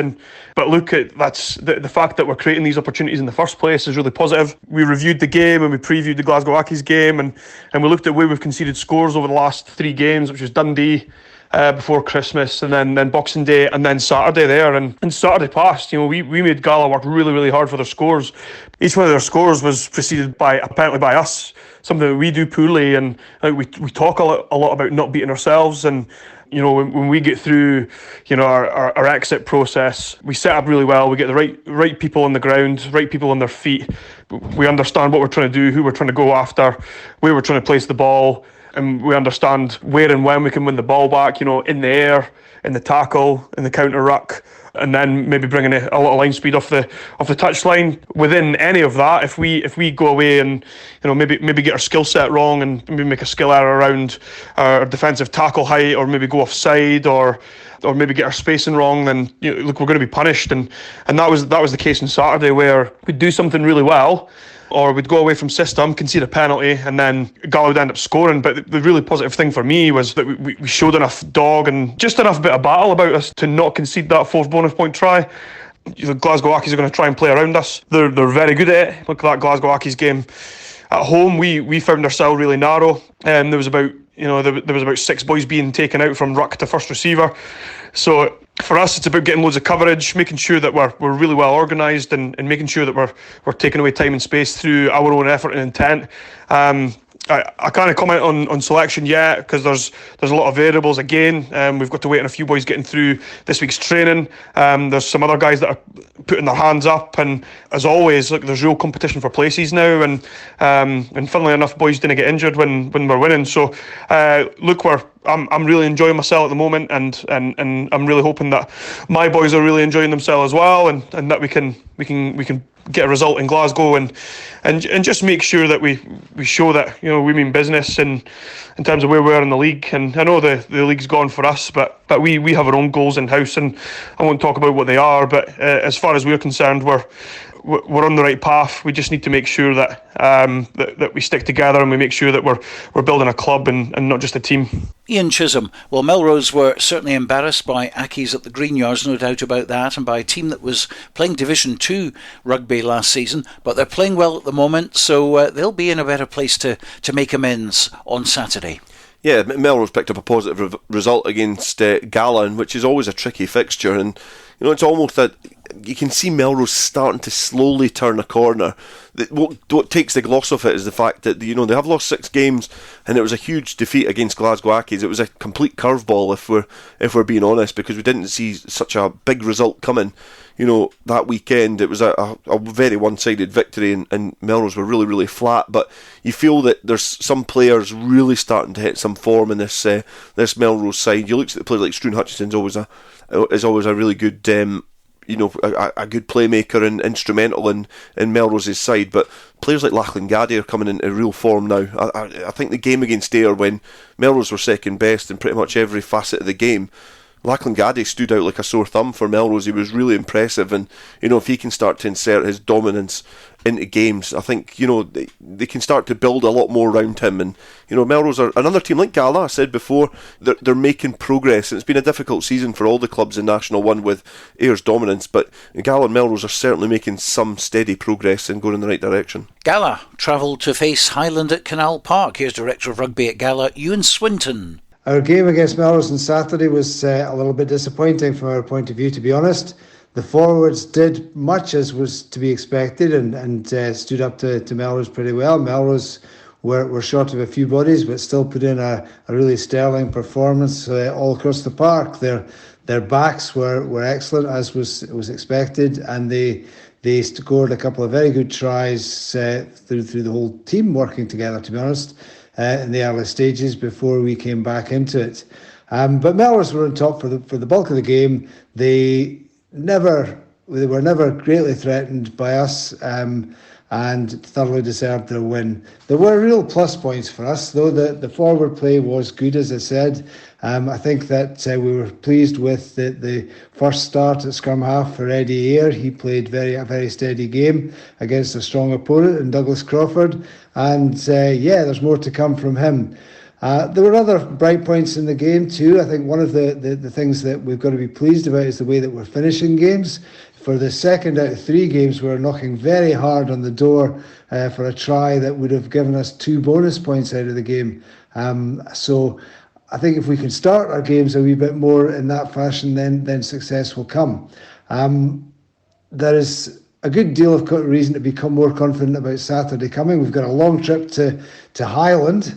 But look, that's the fact that we're creating these opportunities in the first place is really positive. We reviewed the game and we previewed the Glasgow Accies game, and we looked at where we've conceded scores over the last 3 games, which was Dundee before Christmas, and then Boxing Day, and then Saturday there. And Saturday past, we made Gala work really, really hard for their scores. Each one of their scores was preceded apparently by us, something that we do poorly, and we talk a lot about not beating ourselves. And when we get through our exit process, we set up really well. We get the right people on the ground, right people on their feet. We understand what we're trying to do, who we're trying to go after, where we're trying to place the ball, and we understand where and when we can win the ball back, in the air, in the tackle, in the counter ruck, and then maybe bringing a lot of line speed off the touchline. Within any of that, if we go away and maybe get our skill set wrong and maybe make a skill error around our defensive tackle height, or maybe go offside, or maybe get our spacing wrong, then look, we're going to be punished. And that was the case on Saturday, where we'd do something really well, or we'd go away from system, concede a penalty, and then Gala would end up scoring. But the really positive thing for me was that we showed enough dog and just enough bit of battle about us to not concede that 4th bonus point try. The Glasgow Accies are going to try and play around us. They're very good at it. Look at that Glasgow Accies game at home. We found ourselves really narrow, and there was about 6 boys being taken out from ruck to first receiver. So for us, it's about getting loads of coverage, making sure that we're really well organised, and making sure that we're taking away time and space through our own effort and intent. I can't comment on selection yet, because there's a lot of variables again. We've got to wait on a few boys getting through this week's training. There's some other guys that are putting their hands up, and as always, look, there's real competition for places now, and funnily enough, boys didn't get injured when we're winning. So look, I'm really enjoying myself at the moment, and I'm really hoping that my boys are really enjoying themselves as well, and that we can get a result in Glasgow, and just make sure that we show that we mean business in terms of where we are in the league. And I know the league's gone for us, but we have our own goals in house, and I won't talk about what they are. But as far as we're concerned, we're on the right path. We just need to make sure that that we stick together, and we make sure that we're building a club and not just a team. Ian Chisholm. Well, Melrose were certainly embarrassed by Accies at the Greenyards, no doubt about that, and by a team that was playing Division 2 rugby last season, but they're playing well at the moment, so they'll be in a better place to make amends on Saturday. Yeah, Melrose picked up a positive result against Gala, which is always a tricky fixture, and it's almost that you can see Melrose starting to slowly turn a corner. What takes the gloss off it is the fact that they have lost 6 games, and it was a huge defeat against Glasgow Accies. It was a complete curveball, if we're being honest, because we didn't see such a big result coming. That weekend it was a very one-sided victory, and Melrose were really, really flat. But you feel that there's some players really starting to hit some form in this Melrose side. You look at the players like Struan Hutchinson's is always a really good a good playmaker and instrumental in Melrose's side, but players like Lachlan Gaddy are coming into real form now. I think the game against Ayr, when Melrose were second best in pretty much every facet of the game, Lachlan Gaddy stood out like a sore thumb for Melrose. He was really impressive, and if he can start to insert his dominance into games, I think they can start to build a lot more around him. And Melrose are another team like Gala. I said before, they're making progress, and it's been a difficult season for all the clubs in National 1 with Ayr's dominance, but Gala and Melrose are certainly making some steady progress and going in the right direction. Gala travelled to face Highland at Canal Park. Here's Director of Rugby at Gala, Ewan Swinton. Our game against Melrose on Saturday was a little bit disappointing from our point of view, to be honest. The forwards did much as was to be expected, and stood up to Melrose pretty well. Melrose were short of a few bodies, but still put in a really sterling performance all across the park. Their backs were excellent, as was expected, and they They scored a couple of very good tries through the whole team working together, to be honest, in the early stages before we came back into it. But Melrose were on top for the bulk of the game. They were never greatly threatened by us, and thoroughly deserved their win. There were real plus points for us, though. The forward play was good, as I said. I think that we were pleased with the first start at scrum half for Eddie Eyre. He played a very steady game against a strong opponent in Douglas Crawford, and there's more to come from him. There were other bright points in the game too. I think one of the things that we've got to be pleased about is the way that we're finishing games. For the second out of 3 games, we're knocking very hard on the door for a try that would have given us 2 bonus points out of the game. So I think if we can start our games a wee bit more in that fashion, then success will come. There is a good deal of reason to become more confident about Saturday coming. We've got a long trip to Highland.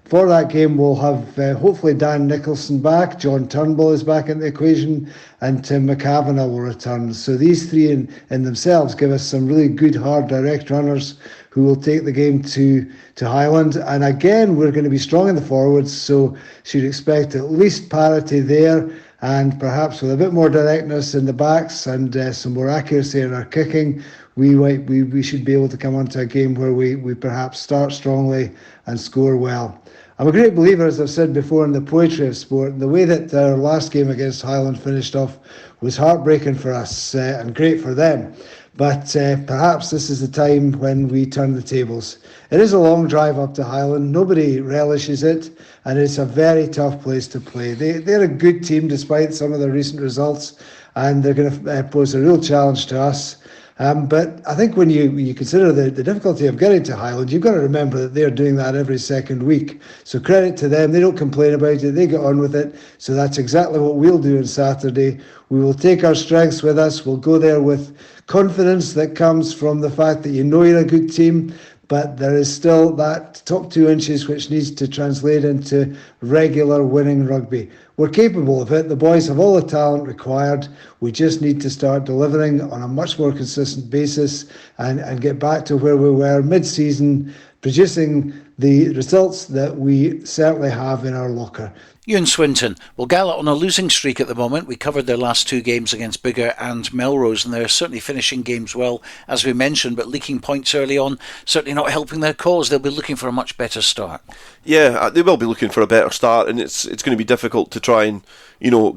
For that game, we'll have hopefully Dan Nicholson back, John Turnbull is back in the equation, and Tim McAvanagh will return. So these 3 in themselves give us some really good, hard, direct runners who will take the game to Highland. And again, we're going to be strong in the forwards, so should expect at least parity there, and perhaps with a bit more directness in the backs and some more accuracy in our kicking, we should be able to come onto a game where we perhaps start strongly and score well. I'm a great believer, as I've said before, in the poetry of sport, and the way that our last game against Highland finished off was heartbreaking for us and great for them. But perhaps this is the time when we turn the tables. It is a long drive up to Highland. Nobody relishes it, and it's a very tough place to play. They're a good team despite some of their recent results, and they're going to pose a real challenge to us. But I think when you consider the difficulty of getting to Highland, you've got to remember that they're doing that every second week. So credit to them. They don't complain about it. They get on with it. So that's exactly what we'll do on Saturday. We will take our strengths with us. We'll go there with confidence that comes from the fact that you know you're a good team, but there is still that top 2 inches which needs to translate into regular winning rugby. We're capable of it. The boys have all the talent required. We just need to start delivering on a much more consistent basis and get back to where we were mid-season, producing the results that we certainly have in our locker. Ewan Swinton. Well, Gala on a losing streak at the moment. We covered their last 2 games against Biggar and Melrose, and they're certainly finishing games well, as we mentioned, but leaking points early on, certainly not helping their cause. They'll be looking for a much better start. Yeah, they will be looking for a better start, and it's going to be difficult to try and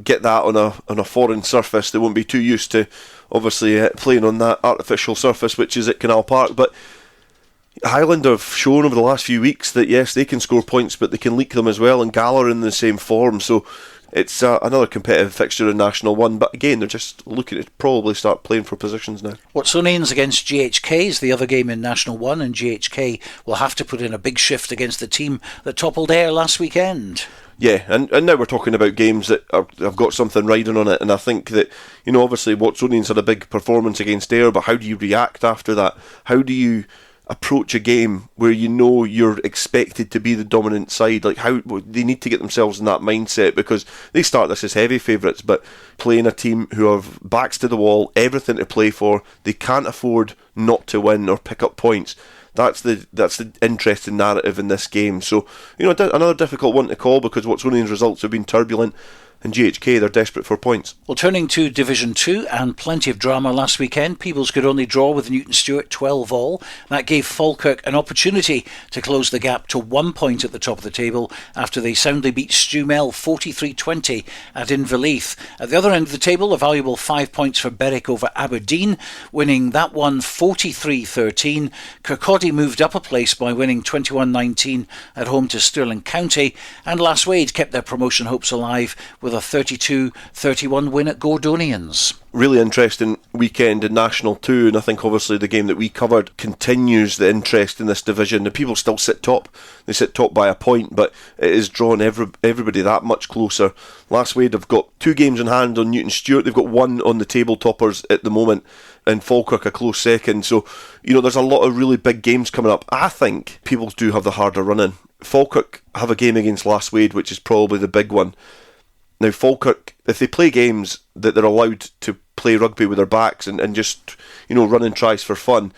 get that on a foreign surface. They won't be too used to obviously playing on that artificial surface, which is at Canal Park, but Highland have shown over the last few weeks that yes, they can score points, but they can leak them as well, and Gala are in the same form, so it's another competitive fixture in National 1, but again, they're just looking to probably start playing for positions now. Watsonians against GHK is the other game in National 1, and GHK will have to put in a big shift against the team that toppled Ayr last weekend. Yeah, and now we're talking about games that have got something riding on it, and I think that, obviously Watsonians had a big performance against Ayr, but how do you react after that? How do you approach a game where you're expected to be the dominant side? Like, how they need to get themselves in that mindset, because they start this as heavy favourites, but playing a team who have backs to the wall, everything to play for, they can't afford not to win or pick up points. That's the interesting narrative in this game. So another difficult one to call, because Watsonians' results have been turbulent, and GHK, they're desperate for points. Well, turning to Division 2, and plenty of drama last weekend. Peebles could only draw with Newton Stewart 12-all. That gave Falkirk an opportunity to close the gap to 1 point at the top of the table after they soundly beat Stumel 43-20 at Inverleith. At the other end of the table, a valuable 5 points for Berwick over Aberdeen, winning that one 43-13. Kirkcaldy moved up a place by winning 21-19 at home to Stirling County, and Lasswade kept their promotion hopes alive with a 32-31 win at Gordonians. Really interesting weekend in National 2, and I think obviously the game that we covered continues the interest in this division. The people still sit top. They sit top by a point, but it is drawn everybody that much closer. Lasswade have got 2 games in hand on Newton Stewart. They've got 1 on the table toppers at the moment, and Falkirk a close second. So, there's a lot of really big games coming up. I think people do have the harder run-in. Falkirk have a game against Lasswade, which is probably the big one. Now, Falkirk, if they play games that they're allowed to play rugby with their backs and just, running tries for fun,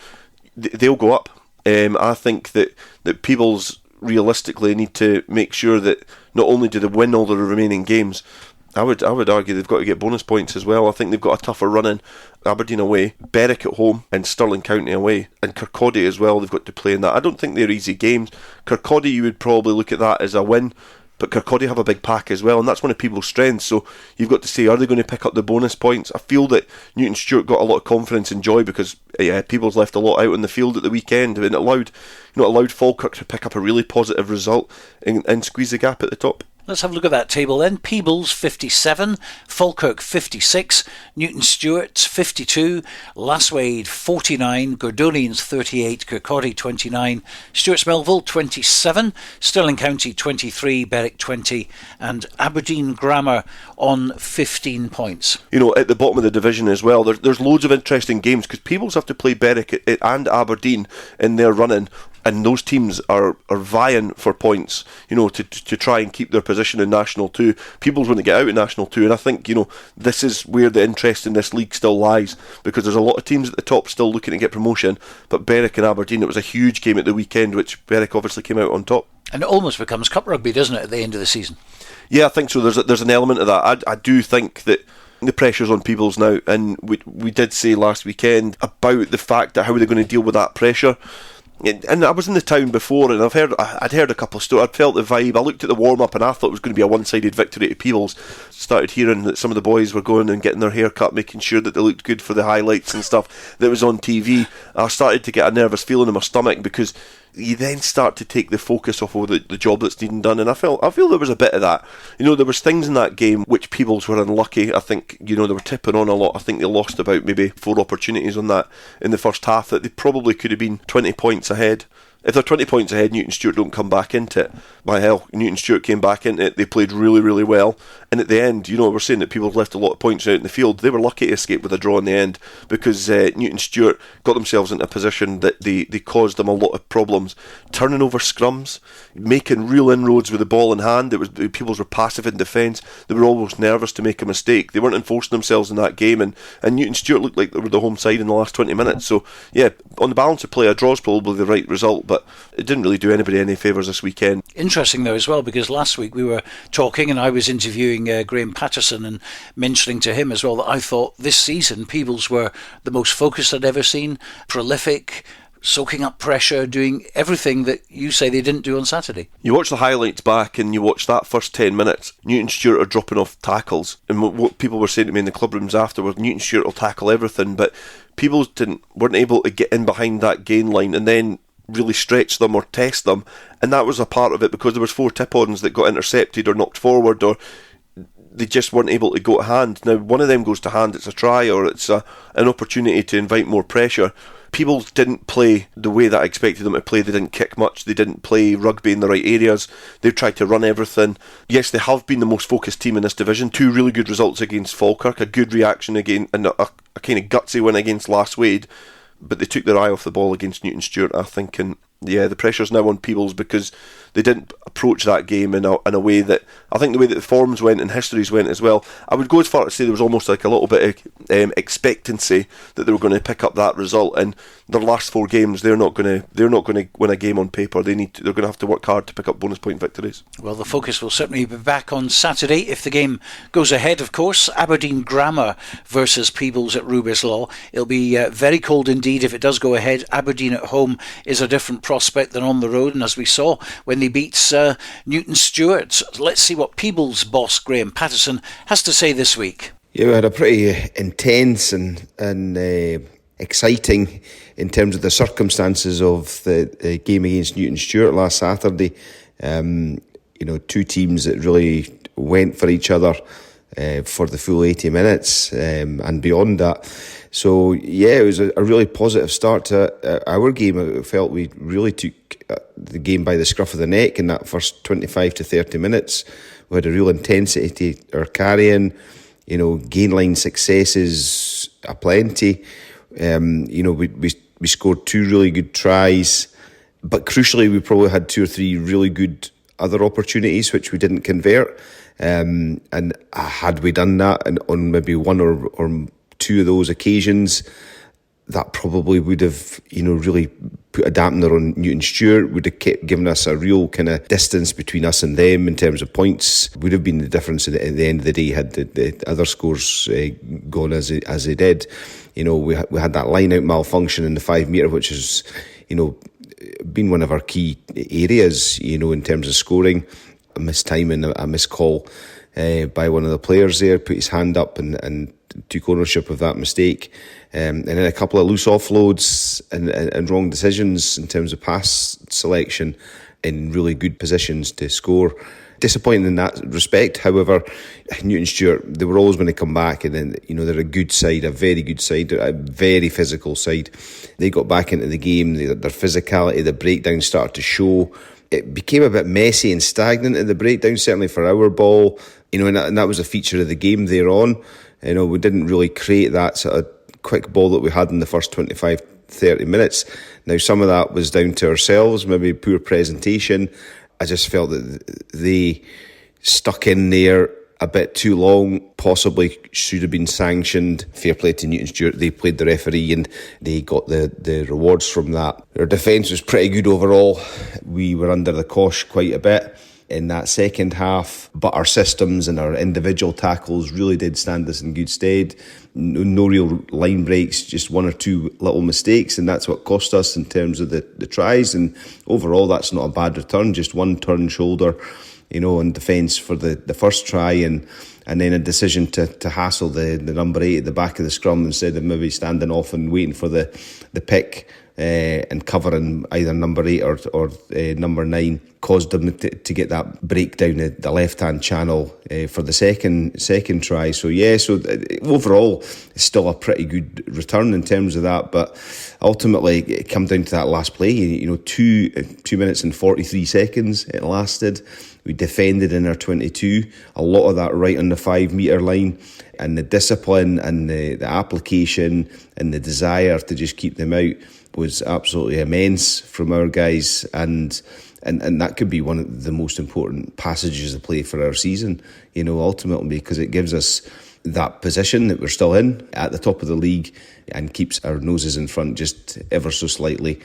they'll go up. I think that Peebles realistically need to make sure that not only do they win all the remaining games, I would argue they've got to get bonus points as well. I think they've got a tougher run in. Aberdeen away, Berwick at home, and Stirling County away, and Kirkcaldy as well. They've got to play in that. I don't think they're easy games. Kirkcaldy, you would probably look at that as a win, but Kirkcaldy have a big pack as well, and that's one of people's strengths. So you've got to say, are they going to pick up the bonus points? I feel that Newton Stewart got a lot of confidence and joy because Peebles left a lot out on the field at the weekend, and it allowed Falkirk to pick up a really positive result and squeeze the gap at the top. Let's have a look at that table then. Peebles 57, Falkirk 56, Newton Stewart 52, Lasswade 49, Gordonians 38, Kirkcaldy 29, Stewart's Melville 27, Stirling County 23, Berwick 20, and Aberdeen Grammar on 15 points. At the bottom of the division as well, there's loads of interesting games because Peebles have to play Berwick and Aberdeen in their running. And those teams are vying for points, to try and keep their position in National 2. Peebles want to get out in National 2, and I think, this is where the interest in this league still lies, because there's a lot of teams at the top still looking to get promotion, but Berwick and Aberdeen, it was a huge game at the weekend, which Berwick obviously came out on top. And it almost becomes cup rugby, doesn't it, at the end of the season? Yeah, I think so. There's an element of that. I do think that the pressure's on Peebles now, and we did say last weekend about the fact that how are they going to deal with that pressure. And I was in the town before, and I'd heard a couple of stories. I felt the vibe. I looked at the warm-up, and I thought it was going to be a one-sided victory to Peebles. Started hearing that some of the boys were going and getting their hair cut, making sure that they looked good for the highlights and stuff that was on TV. I started to get a nervous feeling in my stomach because you then start to take the focus off of the job that's needing done, and I feel there was a bit of that. There was things in that game which Peebles were unlucky. I think they were tipping on a lot. I think they lost about maybe 4 opportunities on that in the first half that they probably could have been 20 points ahead. If they're 20 points ahead, Newton Stewart don't come back into it. By hell, Newton Stewart came back into it. They played really, really well. And at the end, we're saying that people left a lot of points out in the field. They were lucky to escape with a draw in the end because Newton Stewart got themselves into a position that they caused them a lot of problems. Turning over scrums, making real inroads with the ball in hand. Peoples were passive in defence. They were almost nervous to make a mistake. They weren't enforcing themselves in that game. And Newton Stewart looked like they were the home side in the last 20 minutes. So, yeah, on the balance of play, a draw is probably the right result. But it didn't really do anybody any favours this weekend. Interesting though as well, because last week we were talking and I was interviewing Graham Patterson and mentioning to him as well that I thought this season Peebles were the most focused I'd ever seen, prolific, soaking up pressure, doing everything that you say they didn't do on Saturday. You watch the highlights back and you watch that first 10 minutes, Newton Stewart are dropping off tackles, and what people were saying to me in the club rooms afterwards, Newton Stewart will tackle everything, but Peebles weren't able to get in behind that gain line and then really stretch them or test them, and that was a part of it because there was 4 tip-ons that got intercepted or knocked forward, or they just weren't able to go to hand. Now one of them goes to hand, it's a try or it's an opportunity to invite more pressure. People didn't play the way that I expected them to play. They didn't kick much, they didn't play rugby in the right areas, they tried to run everything. Yes, they have been the most focused team in this division. 2 really good results against Falkirk, a good reaction again, and a kind of gutsy win against Lasswade, but they took their eye off the ball against Newton Stewart, I think, and yeah, the pressure's now on Peebles because they didn't approach that game in a way that, I think the way that the forms went and histories went as well, I would go as far to say there was almost like a little bit of expectancy that they were going to pick up that result, and their last 4 games they're not going to win a game on paper. They're going to have to work hard to pick up bonus point victories. Well, the focus will certainly be back on Saturday if the game goes ahead, of course. Aberdeen Grammar versus Peebles at Rubislaw. It'll be very cold indeed if it does go ahead. Aberdeen at home is a different prospect than on the road, and as we saw when they beat Newton Stewart. Let's see what Peebles boss Graham Patterson has to say this week. Yeah, we had a pretty intense and exciting in terms of the circumstances of the game against Newton Stewart last Saturday. 2 teams that really went for each other for the full 80 minutes and beyond that. So yeah, it was a really positive start to our game. I felt we really took the game by the scruff of the neck in that first 25 to 30 minutes. We had a real intensity to our carrying, gain line successes aplenty. We scored 2 really good tries, but crucially we probably had 2 or 3 really good other opportunities which we didn't convert. And had we done that on maybe 1 or two of those occasions, that probably would have, really put a dampener on Newton Stewart, would have given us a real kind of distance between us and them in terms of points. Would have been the difference at the end of the day had the other scores gone as they did. We had that line-out malfunction in the 5 metre, which has, been one of our key areas, in terms of scoring. A missed time and a missed call by one of the players there, put his hand up and took ownership of that mistake. And then a couple of loose offloads and wrong decisions in terms of pass selection in really good positions to score. Disappointing in that respect. However, Newton Stewart, they were always going to come back, and then they're a good side, a very good side, a very physical side. They got back into the game. Their physicality, the breakdown started to show. It became a bit messy and stagnant in the breakdown, certainly for our ball. And that was a feature of the game thereon. We didn't really create that sort of quick ball that we had in the first 25-30 minutes. Now, some of that was down to ourselves, maybe poor presentation. I just felt that they stuck in there a bit too long, possibly should have been sanctioned. Fair play to Newton Stewart, they played the referee and they got the rewards from that. Our defence was pretty good overall. We were under the cosh quite a bit in that second half, but our systems and our individual tackles really did stand us in good stead. No real line breaks, just one or two little mistakes, and that's what cost us in terms of the tries. And overall, that's not a bad return, just one turn shoulder, in defence for the first try, and then a decision to hassle the number 8 at the back of the scrum instead of maybe standing off and waiting for the pick and covering either number 8 or number 9, caused them to get that break down the left-hand channel for the second try. So overall, it's still a pretty good return in terms of that, but ultimately it came down to that last play. 2 minutes and 43 seconds it lasted. We defended in our 22, a lot of that right on the 5 metre line, and the discipline and the application and the desire to just keep them out was absolutely immense from our guys, and that could be one of the most important passages of play for our season, ultimately, because it gives us that position that we're still in at the top of the league and keeps our noses in front just ever so slightly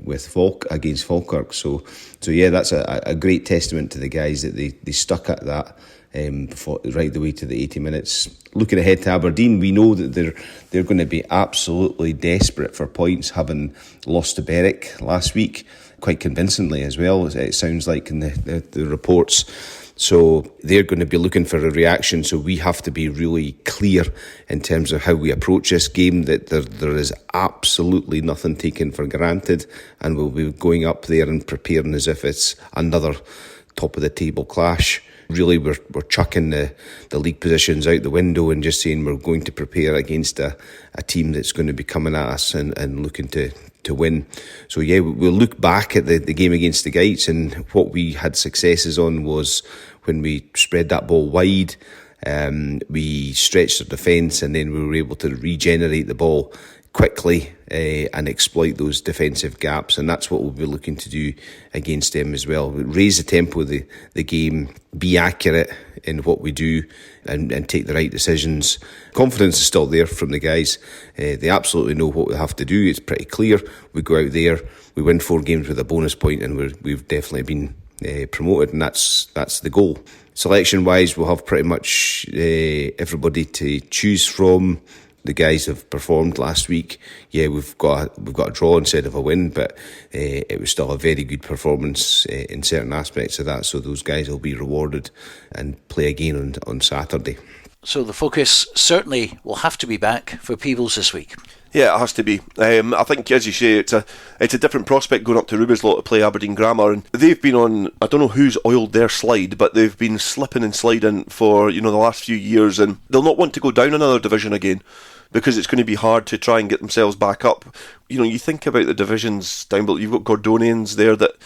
with against Falkirk. So that's a great testament to the guys that they stuck at that right the way to the 80 minutes. Looking ahead to Aberdeen, we know that they're going to be absolutely desperate for points, having lost to Berwick last week quite convincingly as well, it sounds like in the reports. So they're going to be looking for a reaction, so we have to be really clear in terms of how we approach this game, that there is absolutely nothing taken for granted, and we'll be going up there and preparing as if it's another top of the table clash. Really, we're chucking the league positions out the window and just saying we're going to prepare against a team that's going to be coming at us and looking to win. So we'll look back at the game against the Giants, and what we had successes on was when we spread that ball wide, we stretched our defence, and then we were able to regenerate the ball quickly and exploit those defensive gaps, and that's what we'll be looking to do against them as well. Raise the tempo of the game, be accurate in what we do, and take the right decisions. Confidence is still there from the guys. They absolutely know what we have to do. It's pretty clear. We go out there, we win 4 games with a bonus point, and we've definitely been promoted, and that's the goal. Selection wise, we'll have pretty much everybody to choose from. The guys have performed last week. We've got a draw instead of a win, but it was still a very good performance in certain aspects of that. So those guys will be rewarded and play again on Saturday. So the focus certainly will have to be back for Peebles this week. Yeah, it has to be. I think, as you say, it's a different prospect going up to Rubyslot to play Aberdeen Grammar, and they've been on, I don't know who's oiled their slide, but they've been slipping and sliding for the last few years, and they'll not want to go down another division again, because it's going to be hard to try and get themselves back up. You think about the divisions down below, you've got Gordonians there that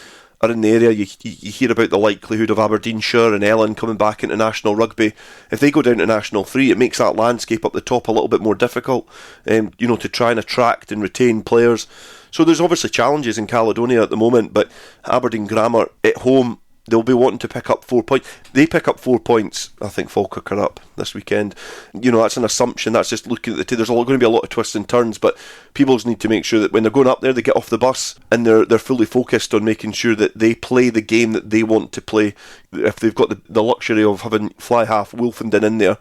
are in the area. You hear about the likelihood of Aberdeenshire and Ellen coming back into National Rugby. If they go down to National 3, it makes that landscape up the top a little bit more difficult, to try and attract and retain players. So there's obviously challenges in Caledonia at the moment, but Aberdeen Grammar at home, they'll be wanting to pick up 4 points. They pick up 4 points, I think Falkirk are up this weekend. That's an assumption. That's just looking at the two. There's going to be a lot of twists and turns, but Peebles need to make sure that when they're going up there, they get off the bus and they're fully focused on making sure that they play the game that they want to play. If they've got the luxury of having fly half Wolfenden in there,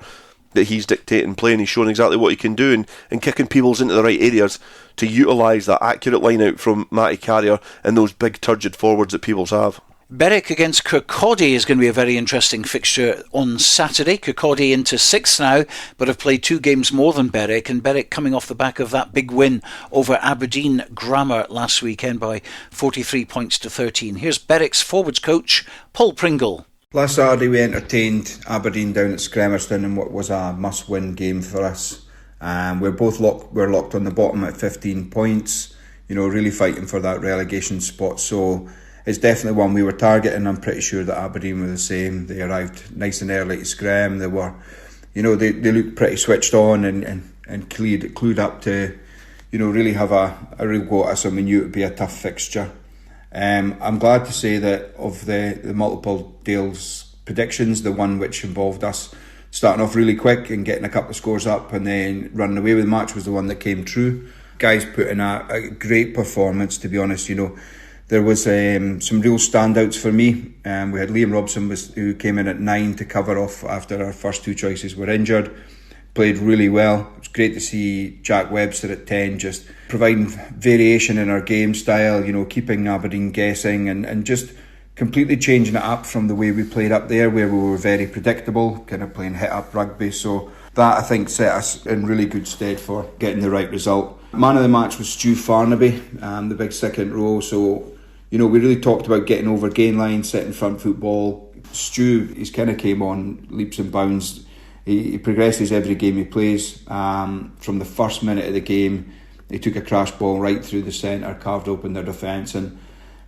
that he's dictating play and he's showing exactly what he can do and kicking Peebles into the right areas to utilise that accurate line out from Matty Carrier and those big turgid forwards that Peebles have. Berwick against Kirkcaldy is going to be a very interesting fixture on Saturday. Kirkcaldy into 6th now, but have played 2 games more than Berwick, and Berwick coming off the back of that big win over Aberdeen Grammar last weekend by 43 points to 13. Here's Berwick's forwards coach, Paul Pringle. Last Saturday we entertained Aberdeen down at Scremerston in what was a must-win game for us. We're locked on the bottom at 15 points, really fighting for that relegation spot. So it's definitely one we were targeting. I'm pretty sure that Aberdeen were the same. They arrived nice and early to Screm. They were, they looked pretty switched on and clued up to, really have a real go at us, and we knew it would be a tough fixture. I'm glad to say that of the multiple Dale's predictions, the one which involved us starting off really quick and getting a couple of scores up and then running away with the match was the one that came true. Guys put in a great performance, to be honest. There was some real standouts for me. We had Liam Robson who came in at 9 to cover off after our first 2 choices were injured. Played really well. It was great to see Jack Webster at 10 just providing variation in our game style, keeping Aberdeen guessing and just completely changing it up from the way we played up there, where we were very predictable, kind of playing hit-up rugby. So that, I think, set us in really good stead for getting the right result. Man of the match was Stu Farnaby, the big second row. So, we really talked about getting over gain line, setting front football. Stu, he's kind of came on leaps and bounds. He progresses every game he plays. From the first minute of the game, he took a crash ball right through the centre, carved open their defence, and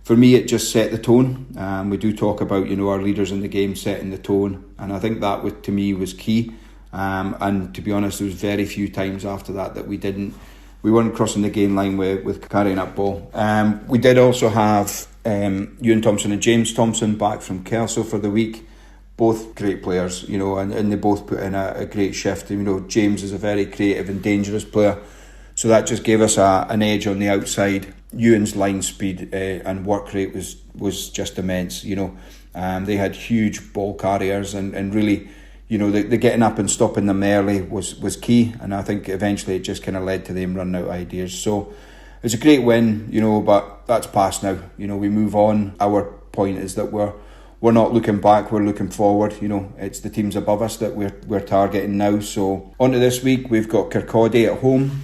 for me it just set the tone. We do talk about our leaders in the game setting the tone, and I think that to me was key. And to be honest, there was very few times after that we weren't crossing the gain line with carrying up ball. We did also have Ewan Thompson and James Thompson back from Kelso for the week. Both great players, and they both put in a great shift. James is a very creative and dangerous player, so that just gave us an edge on the outside. Ewan's line speed and work rate was just immense. They had huge ball carriers and really, the getting up and stopping them early was key. And I think eventually it just kind of led to them running out of ideas. So it's a great win, but that's past now. We move on. Our point is that we're not looking back, we're looking forward. It's the teams above us that we're targeting now. So on to this week, we've got Kirkcaldy at home.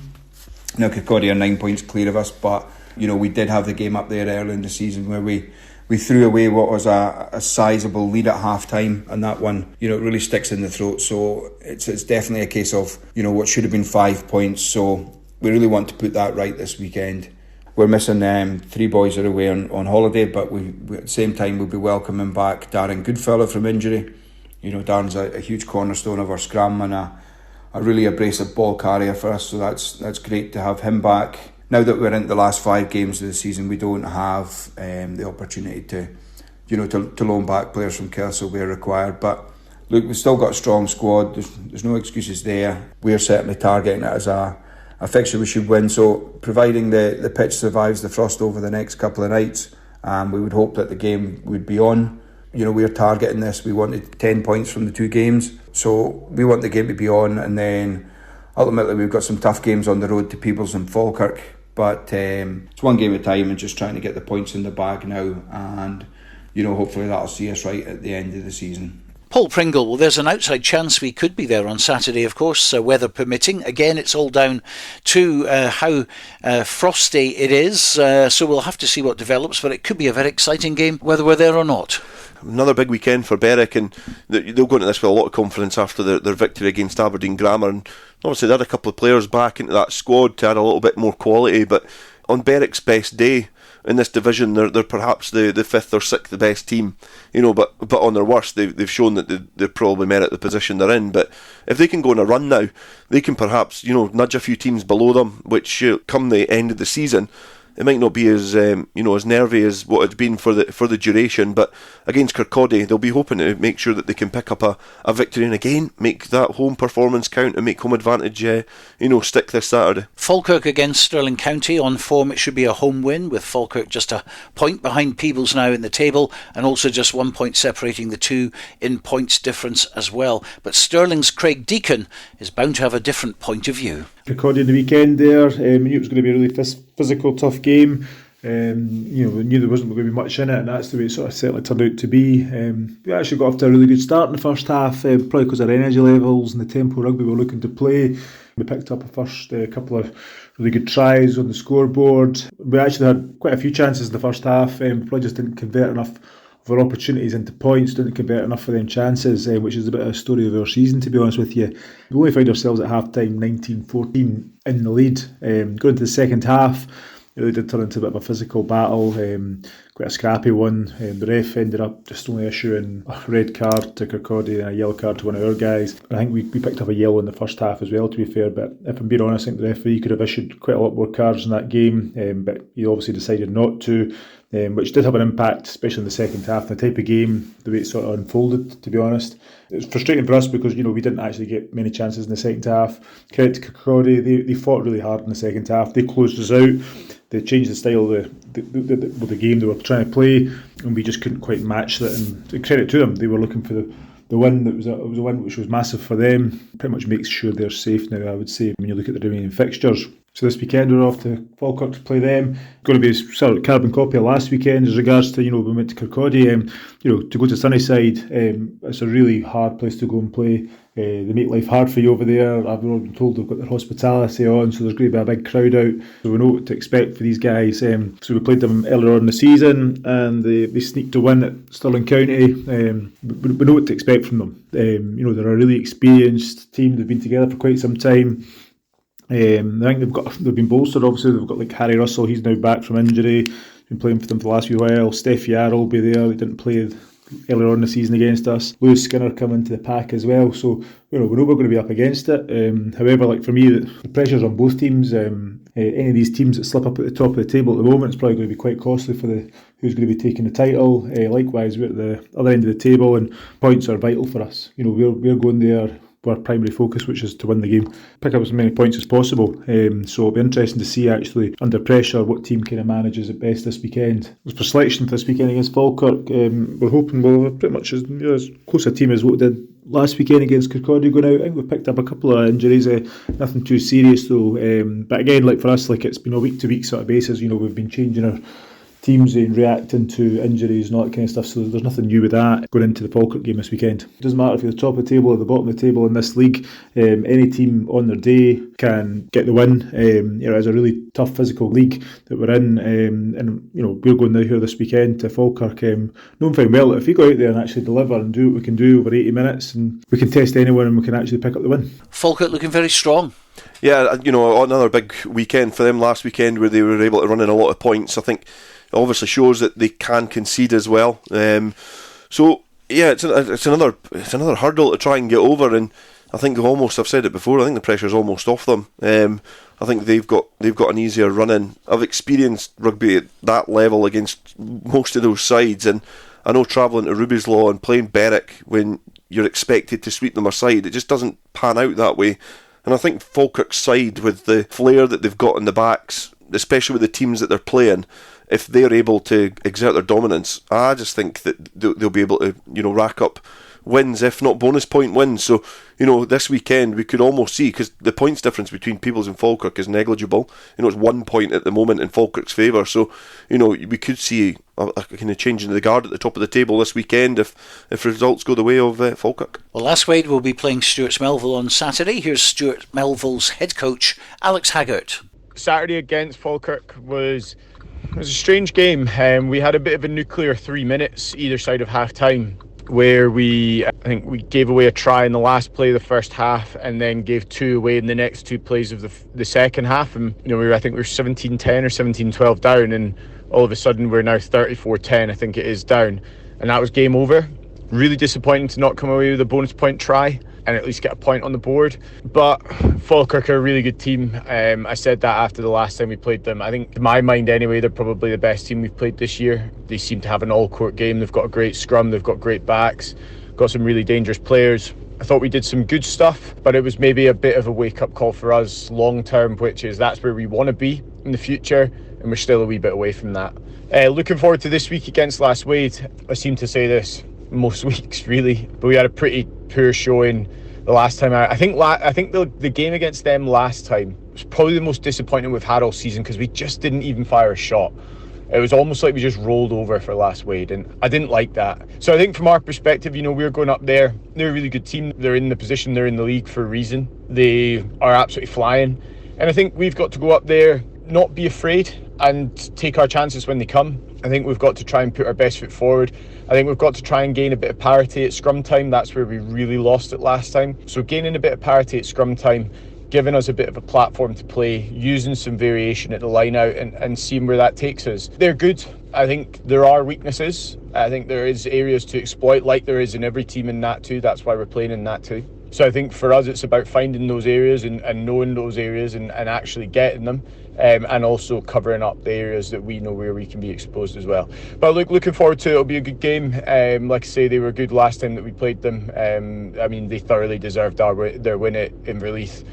Now Kirkcaldy are 9 points clear of us, but we did have the game up there early in the season where we threw away what was a sizable lead at half time, and that one it really sticks in the throat. So it's definitely a case of what should have been 5 points. So we really want to put that right this weekend. We're missing 3 boys are away on holiday, but we at the same time we'll be welcoming back Darren Goodfellow from injury. Darren's a huge cornerstone of our scrum and a really abrasive ball carrier for us, so that's great to have him back. Now that we're into the last 5 games of the season, we don't have the opportunity to loan back players from Kelso where required. But look, we've still got a strong squad. There's no excuses there. We're certainly targeting it as a fixture we should win. So providing the pitch survives the frost over the next couple of nights, we would hope that the game would be on. We're targeting this. We wanted 10 points from the 2 games, so we want the game to be on, and then ultimately we've got some tough games on the road to Peebles and Falkirk, but it's one game at a time and just trying to get the points in the bag now, and hopefully that'll see us right at the end of the season. Paul Pringle, well, there's an outside chance we could be there on Saturday, of course, weather permitting. Again, it's all down to how frosty it is, so we'll have to see what develops, but it could be a very exciting game, whether we're there or not. Another big weekend for Berwick, and they'll go into this with a lot of confidence after their victory against Aberdeen Grammar, and obviously they had a couple of players back into that squad to add a little bit more quality, but on Berwick's best day in this division, they're perhaps the 5th or 6th best team, but on their worst, they've shown that they probably merit the position they're in. But if they can go on a run now, they can perhaps nudge a few teams below them, which come the end of the season, it might not be as as nervy as what it's been for the duration. But against Kirkcaldy, they'll be hoping to make sure that they can pick up a victory and again make that home performance count and make home advantage stick this Saturday. Falkirk against Stirling County on form. It should be a home win, with Falkirk just a point behind Peebles now in the table, and also just 1 point separating the two in points difference as well. But Stirling's Craig Deacon is bound to have a different point of view. Kirkcaldy in the weekend there, we knew it was going to be a really physical, tough game. We knew there wasn't going to be much in it, and that's the way it sort of certainly turned out to be. We actually got off to a really good start in the first half, probably because of our energy levels and the tempo rugby we were looking to play. We picked up a first couple of really good tries on the scoreboard. We actually had quite a few chances in the first half, probably just didn't convert enough of our opportunities into points, didn't convert enough of them chances, which is a bit of a story of our season, to be honest with you. We only found ourselves at half-time 19-14 in the lead. Going into the second half, it really did turn into a bit of a physical battle, quite a scrappy one. The ref ended up just only issuing a red card to Kirkcaldy and a yellow card to one of our guys. I think we picked up a yellow in the first half as well, to be fair, but if I'm being honest, I think the referee could have issued quite a lot more cards in that game, but he obviously decided not to, which did have an impact, especially in the second half, the type of game, the way it sort of unfolded, to be honest. It was frustrating for us because, we didn't actually get many chances in the second half. Credit to Kirkcaldy, they fought really hard in the second half. They closed us out. They changed the style of the game they were trying to play, and we just couldn't quite match that. And credit to them, they were looking for the win. It was a win which was massive for them. Pretty much makes sure they're safe now, I would say, when you look at the remaining fixtures. So this weekend we're off to Falkirk to play them. Going to be a sort of carbon copy of last weekend as regards to, we went to Kirkcaldy. To go to Sunnyside, it's a really hard place to go and play. They make life hard for you over there. I've already been told they've got their hospitality on, so there's going to be a big crowd out. So we know what to expect for these guys. So we played them earlier on in the season, and they sneaked a win at Stirling County. We know what to expect from them. They're a really experienced team. They've been together for quite some time. I think they've been bolstered. Obviously, they've got like Harry Russell. He's now back from injury. Been playing for them for the last few while. Steph Yarrow will be there. He didn't play earlier on in the season against us. Lewis Skinner coming to the pack as well. So we know we're going to be up against it. However, for me, the pressure's on both teams. Any of these teams that slip up at the top of the table at the moment, it's probably going to be quite costly for who's going to be taking the title. Likewise, we're at the other end of the table, and points are vital for us. We're going there. Our primary focus, which is to win the game, pick up as many points as possible. So it'll be interesting to see actually under pressure what team kind of manages it best this weekend. As for selection for this weekend against Falkirk, we're hoping we'll have pretty much as close a team as what we did last weekend against Kirkcaldy going out. I think we've picked up a couple of injuries, nothing too serious though. But again, for us, it's been a week to week sort of basis. We've been changing our teams and reacting to injuries and all that kind of stuff, so there's nothing new with that going into the Falkirk game this weekend. It doesn't matter if you're at the top of the table or the bottom of the table in this league. Any team on their day can get the win. It's a really tough physical league that we're in, and we're going down here this weekend to Falkirk, knowing very well that if we go out there and actually deliver and do what we can do over 80 minutes, and we can test anyone and we can actually pick up the win. Falkirk looking very strong. Yeah, another big weekend for them last weekend where they were able to run in a lot of points. I think obviously shows that they can concede as well. So yeah, it's another hurdle to try and get over, and I think I've said it before, I think the pressure's almost off them. I think they've got an easier run in. I've experienced rugby at that level against most of those sides, and I know travelling to Rubyslaw and playing Berwick when you're expected to sweep them aside, it just doesn't pan out that way. And I think Falkirk's side, with the flair that they've got in the backs, especially with the teams that they're playing, if they're able to exert their dominance, I just think that they'll be able to, rack up wins, if not bonus point wins. So, this weekend we could almost see, because the points difference between Peebles and Falkirk is negligible. It's 1 point at the moment in Falkirk's favour. So, we could see a kind of change in the guard at the top of the table this weekend if results go the way of Falkirk. Well, Last Wade will be playing Stuart Melville on Saturday. Here's Stuart Melville's head coach, Alex Haggart. Saturday against Falkirk was a strange game. We had a bit of a nuclear 3 minutes either side of half time, where I think we gave away a try in the last play of the first half and then gave two away in the next two plays of the second half, and we were 17-10 or 17-12 down, and all of a sudden we're now 34-10 I think it is down, and that was game over. Really disappointing to not come away with a bonus point try. and at least get a point on the board. But Falkirk are a really good team. I said that after the last time we played them. I think, in my mind anyway, they're probably the best team we've played this year. They seem to have an all-court game. They've got a great scrum, they've got great backs, got some really dangerous players. I thought we did some good stuff, but it was maybe a bit of a wake-up call for us long-term, which is that's where we want to be in the future, and we're still a wee bit away from that. Looking forward to this week against Last Wade. I seem to say this most weeks, really, but we had a pretty poor showing the last time out. I think the game against them last time was probably the most disappointing we've had all season, because we just didn't even fire a shot. It was almost like we just rolled over for Last Wade, and I didn't like that. So I think from our perspective, we're going up there. They're a really good team. They're in the position, they're in the league for a reason. They are absolutely flying. And I think we've got to go up there, not be afraid, and take our chances when they come. I think we've got to try and put our best foot forward. I think we've got to try and gain a bit of parity at scrum time. That's where we really lost it last time. So gaining a bit of parity at scrum time, giving us a bit of a platform to play, using some variation at the line out, and seeing where that takes us. They're good. I think there are weaknesses. I think there is areas to exploit, like there is in every team in Nat 2. That's why we're playing in Nat 2. So I think for us it's about finding those areas and knowing those areas and actually getting them, and also covering up the areas that we know where we can be exposed as well. But looking forward to it. It'll be a good game. Like I say, they were good last time that we played them. They thoroughly deserved their win at Inverleith,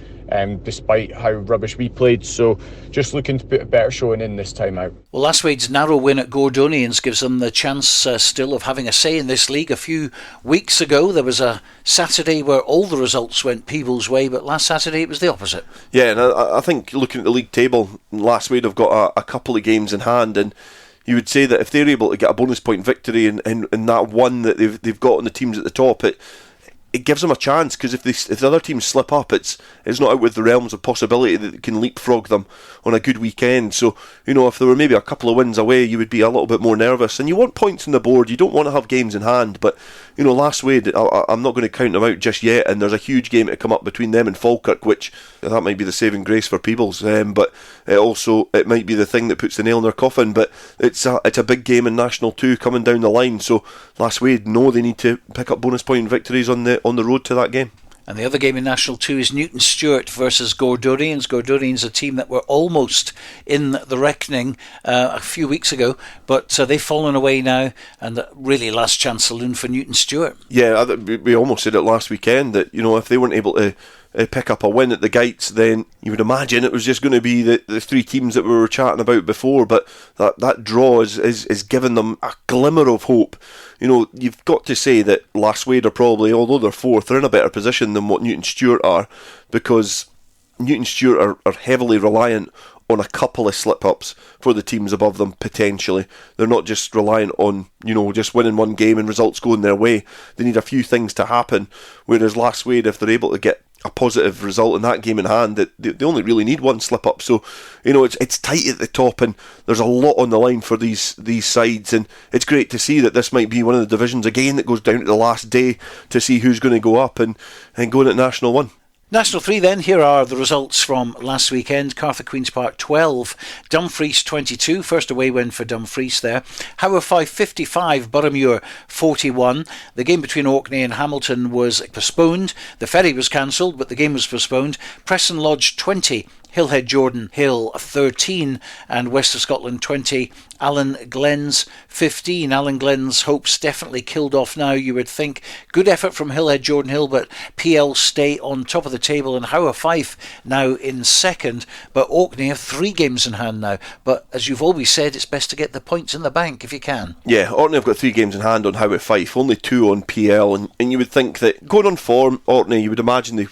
despite how rubbish we played. So just looking to put a better showing in this time out. Well, Last Wade's narrow win at Gordonians gives them the chance still of having a say in this league. A few weeks ago there was a Saturday where all the results went Peebles' way, but last Saturday it was the opposite. Yeah, and I think looking at the league table, Last Wade have got a couple of games in hand, and you would say that if they're able to get a bonus point victory in that one that they've got on the teams at the top, it gives them a chance, because if the other teams slip up, it's not out with the realms of possibility that it can leapfrog them on a good weekend. So, if there were maybe a couple of wins away, you would be a little bit more nervous. And you want points on the board, you don't want to have games in hand. But, Last Wade, I'm not going to count them out just yet, and there's a huge game to come up between them and Falkirk, which that might be the saving grace for Peebles. But it might be the thing that puts the nail in their coffin. But it's a big game in National 2 coming down the line. So Last Wade know they need to pick up bonus point victories on the road to that game. And the other game in National 2 is Newton Stewart versus Gordonians. Gordonians, a team that were almost in the reckoning a few weeks ago, but they've fallen away now, and really last chance saloon for Newton Stewart. Yeah, we almost said it last weekend that, if they weren't able to pick up a win at the Gates, then you would imagine it was just going to be the three teams that we were chatting about before. But that draw is giving them a glimmer of hope. You've got to say that Last Wade are probably, although they're fourth, they're in a better position than what Newton Stewart are, because Newton Stewart are heavily reliant on a couple of slip-ups for the teams above them, potentially. They're not just reliant on, just winning one game and results going their way. They need a few things to happen, whereas Last Wade, if they're able to get a positive result in that game in hand, that they only really need one slip-up. So, it's tight at the top, and there's a lot on the line for these sides, and it's great to see that this might be one of the divisions again that goes down to the last day to see who's going to go up and go into National 1. National 3 then, here are the results from last weekend. Cartha Queen's Park 12, Dumfries 22, first away win for Dumfries there. Hawick 55, Boroughmuir 41. The game between Orkney and Hamilton was postponed. The ferry was cancelled, but the game was postponed. Preston Lodge 20, Hillhead Jordan Hill 13, and West of Scotland 20, Allen Glens 15. Allen Glens' hopes definitely killed off now, you would think. Good effort from Hillhead Jordan Hill, but PL stay on top of the table, and Howe Fife now in second. But Orkney have 3 games in hand now. But as you've always said, it's best to get the points in the bank if you can. Yeah, Orkney have got 3 games in hand on Howe Fife, only 2 on PL, and you would think that going on form, Orkney, you would imagine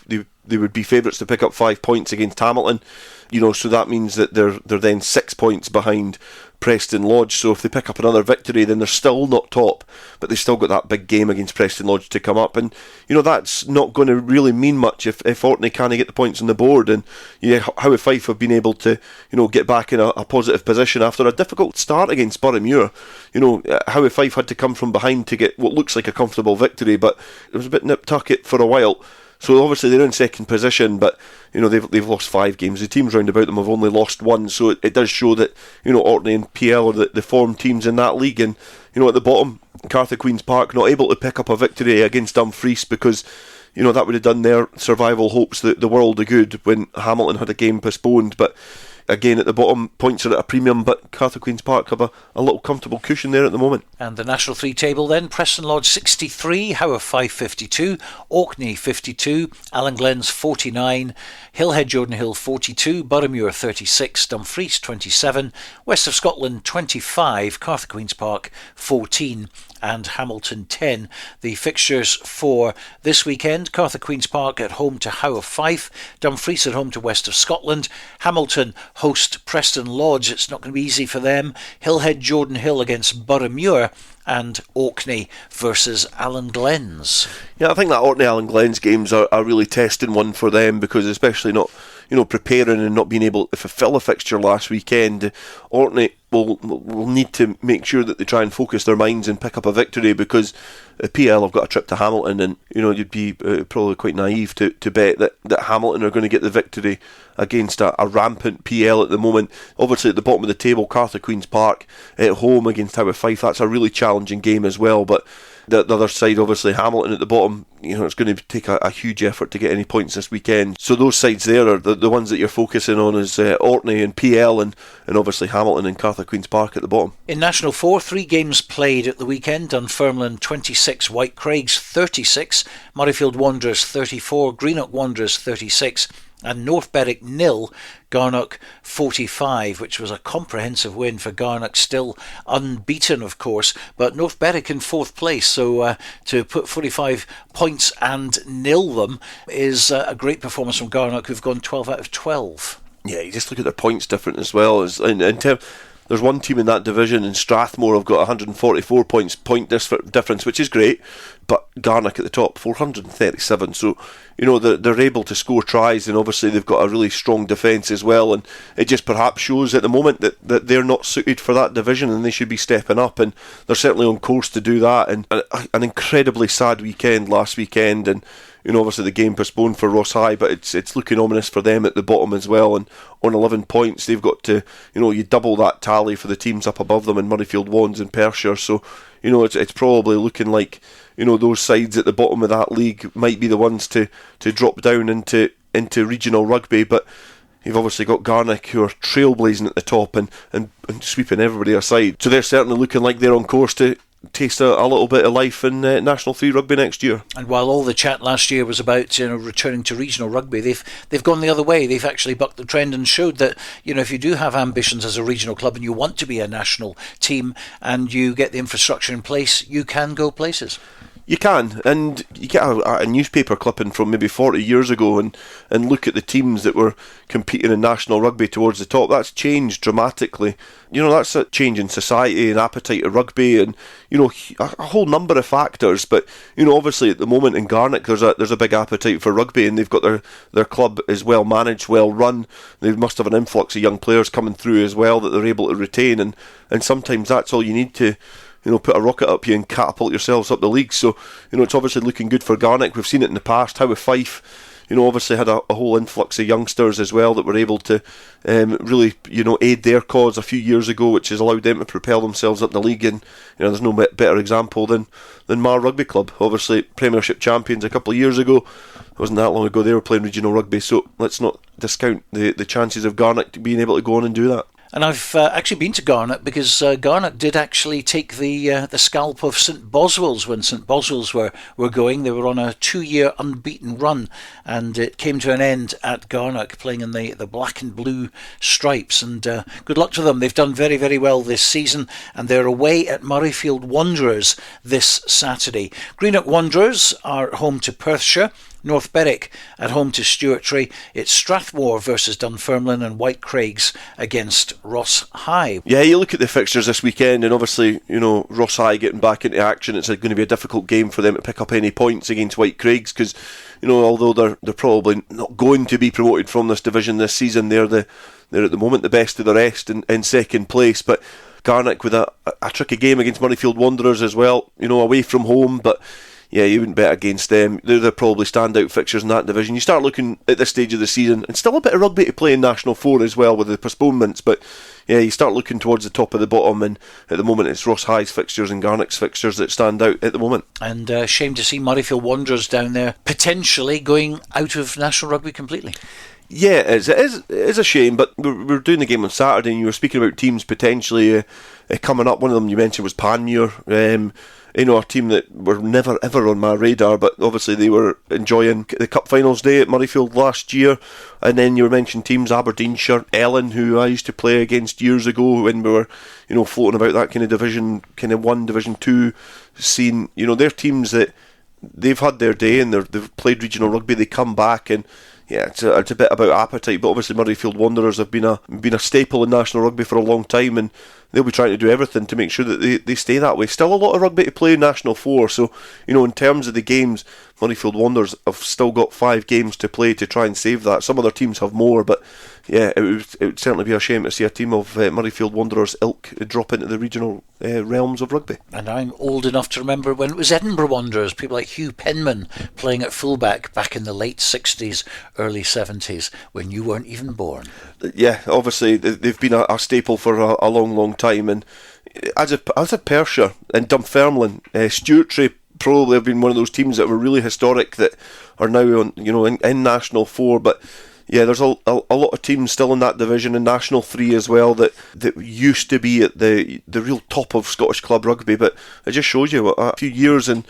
they would be favourites to pick up 5 points against Hamilton, so that means that they're then 6 points behind Preston Lodge. So if they pick up another victory, then they're still not top, but they've still got that big game against Preston Lodge to come up, and that's not going to really mean much if Orkney can't get the points on the board. And Howe Fife have been able to get back in a positive position after a difficult start against Boroughmuir. Howe Fife had to come from behind to get what looks like a comfortable victory, but it was a bit nip-tuck for a while. So obviously they're in second position, but they've lost 5 games. The teams round about them have only lost 1, so it does show that Orkney and PL are the form teams in that league. And at the bottom, Cartha Queen's Park not able to pick up a victory against Dumfries because that would have done their survival hopes the world of good when Hamilton had a game postponed. But again, at the bottom, points are at a premium, but Cartha Queen's Park have a little comfortable cushion there at the moment. And the National 3 table then, Preston Lodge 63, Howe 552, Orkney 52, Allen Glens 49, Hillhead Jordanhill 42, Boroughmuir 36, Dumfries 27, West of Scotland 25, Cartha Queen's Park 14 and Hamilton 10. The fixtures for this weekend: Cartha Queen's Park at home to Howe of Fife, Dumfries at home to West of Scotland, Hamilton host Preston Lodge, it's not going to be easy for them, Hillhead Jordanhill against Boroughmuir, and Orkney versus Allen Glens. Yeah, I think that Orkney Allen Glens games are a really testing one for them, because especially not preparing and not being able to fulfil a fixture last weekend, Orkney will need to make sure that they try and focus their minds and pick up a victory, because PL have got a trip to Hamilton, and you'd be probably quite naive to bet that Hamilton are going to get the victory against a rampant PL at the moment. Obviously at the bottom of the table, Cartha Queen's Park at home against Howe of Fife, that's a really challenging game as well, but the other side, obviously Hamilton at the bottom, it's going to take a huge effort to get any points this weekend. So those sides there are the ones that you're focusing on, is Orkney and PL, and obviously Hamilton and Cartha Queen's Park at the bottom. In National 4, 3 games played at the weekend: Dunfermline 26, White Craigs 36, Murrayfield Wanderers 34, Greenock Wanderers 36, and North Berwick 0, Garnock 45, which was a comprehensive win for Garnock, still unbeaten of course, but North Berwick in 4th place, so to put 45 points and nil them is a great performance from Garnock, who've gone 12 out of 12. Yeah, you just look at their points difference as well. There's one team in that division, and Strathmore have got 144 points point difference, which is great, but Garnock at the top, 437. So, they're able to score tries, and obviously they've got a really strong defence as well, and it just perhaps shows at the moment that they're not suited for that division, and they should be stepping up, and they're certainly on course to do that. And an incredibly sad weekend last weekend, and obviously the game postponed for Ross High, but it's looking ominous for them at the bottom as well, and on 11 points they've got to, you double that tally for the teams up above them in Murrayfield Wands and Perthshire, so it's probably looking like those sides at the bottom of that league might be the ones to drop down into regional rugby. But you've obviously got Garnock, who are trailblazing at the top and sweeping everybody aside, so they're certainly looking like they're on course to taste a little bit of life in National 3 rugby next year. And while all the chat last year was about returning to regional rugby, they've gone the other way. They've actually bucked the trend and showed that if you do have ambitions as a regional club and you want to be a national team and you get the infrastructure in place, you can go places. You can, and you get a newspaper clipping from maybe 40 years ago and look at the teams that were competing in national rugby towards the top. That's changed dramatically. That's a change in society and appetite of rugby, and a whole number of factors. But obviously at the moment in Garnock there's a big appetite for rugby, and they've got their club is well managed, well run. They must have an influx of young players coming through as well that they're able to retain, and sometimes that's all you need to put a rocket up you and catapult yourselves up the league. So it's obviously looking good for Garnock. We've seen it in the past. Howe of Fife obviously had a whole influx of youngsters as well that were able to really aid their cause a few years ago, which has allowed them to propel themselves up the league. And there's no better example than Marr Rugby Club, obviously Premiership champions a couple of years ago. It wasn't that long ago they were playing regional rugby, so let's not discount the chances of Garnock being able to go on and do that. And I've actually been to Garnock because Garnock did actually take the scalp of St Boswell's when St Boswell's were going. They were on a 2-year unbeaten run, and it came to an end at Garnock, playing in the black and blue stripes. And good luck to them. They've done very, very well this season, and they're away at Murrayfield Wanderers this Saturday. Greenock Wanderers are home to Perthshire. North Berwick at home to Stuartry. It's Strathmore versus Dunfermline, and White Craigs against Ross High. Yeah, you look at the fixtures this weekend, and obviously, Ross High getting back into action. It's going to be a difficult game for them to pick up any points against White Craigs, because although they're probably not going to be promoted from this division this season, they're at the moment the best of the rest in second place. But Garnock with a tricky game against Murrayfield Wanderers as well, away from home, but yeah, you wouldn't bet against them. They're the probably standout fixtures in that division. You start looking at this stage of the season, and still a bit of rugby to play in National 4 as well with the postponements, but yeah, you start looking towards the top of the bottom, and at the moment it's Ross High's fixtures and Garnock's fixtures that stand out at the moment. And shame to see Murrayfield Wanderers down there potentially going out of National Rugby completely. Yeah, it is a shame, but we're doing the game on Saturday, and you were speaking about teams potentially coming up. One of them you mentioned was Panmure, a team that were never ever on my radar, but obviously they were enjoying the Cup Finals day at Murrayfield last year. And then you were mentioning teams Aberdeenshire, Ellen, who I used to play against years ago when we were, floating about that kind of Division 1, Division 2 scene. They're teams that they've had their day and they've played regional rugby. They come back and yeah, it's a bit about appetite, but obviously Murrayfield Wanderers have been a staple in National Rugby for a long time, and they'll be trying to do everything to make sure that they stay that way. Still a lot of rugby to play in National 4, so in terms of the games, Murrayfield Wanderers have still got 5 games to play to try and save that. Some other teams have more, but yeah, it would certainly be a shame to see a team of Murrayfield Wanderers ilk drop into the regional realms of rugby. And I'm old enough to remember when it was Edinburgh Wanderers, people like Hugh Penman playing at fullback back in the late 60s, early 70s, when you weren't even born. Yeah, obviously they've been a staple for a long, long time, and as a Perthshire and Dunfermline, Stuart probably have been one of those teams that were really historic that are now on, in National 4, but yeah, there's a lot of teams still in that division, in National 3 as well, that used to be at the real top of Scottish club rugby, but it just shows you what a few years in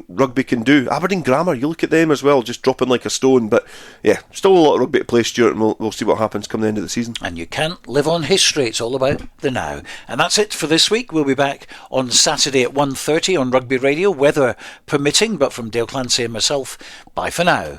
rugby can do. Aberdeen Grammar, you look at them as well, just dropping like a stone, but yeah, still a lot of rugby to play, Stuart, and we'll see what happens come the end of the season. And you can't live on history, it's all about the now. And that's it for this week. We'll be back on Saturday at 1:30 on Rugby Radio, weather permitting, but from Dale Clancy and myself, bye for now.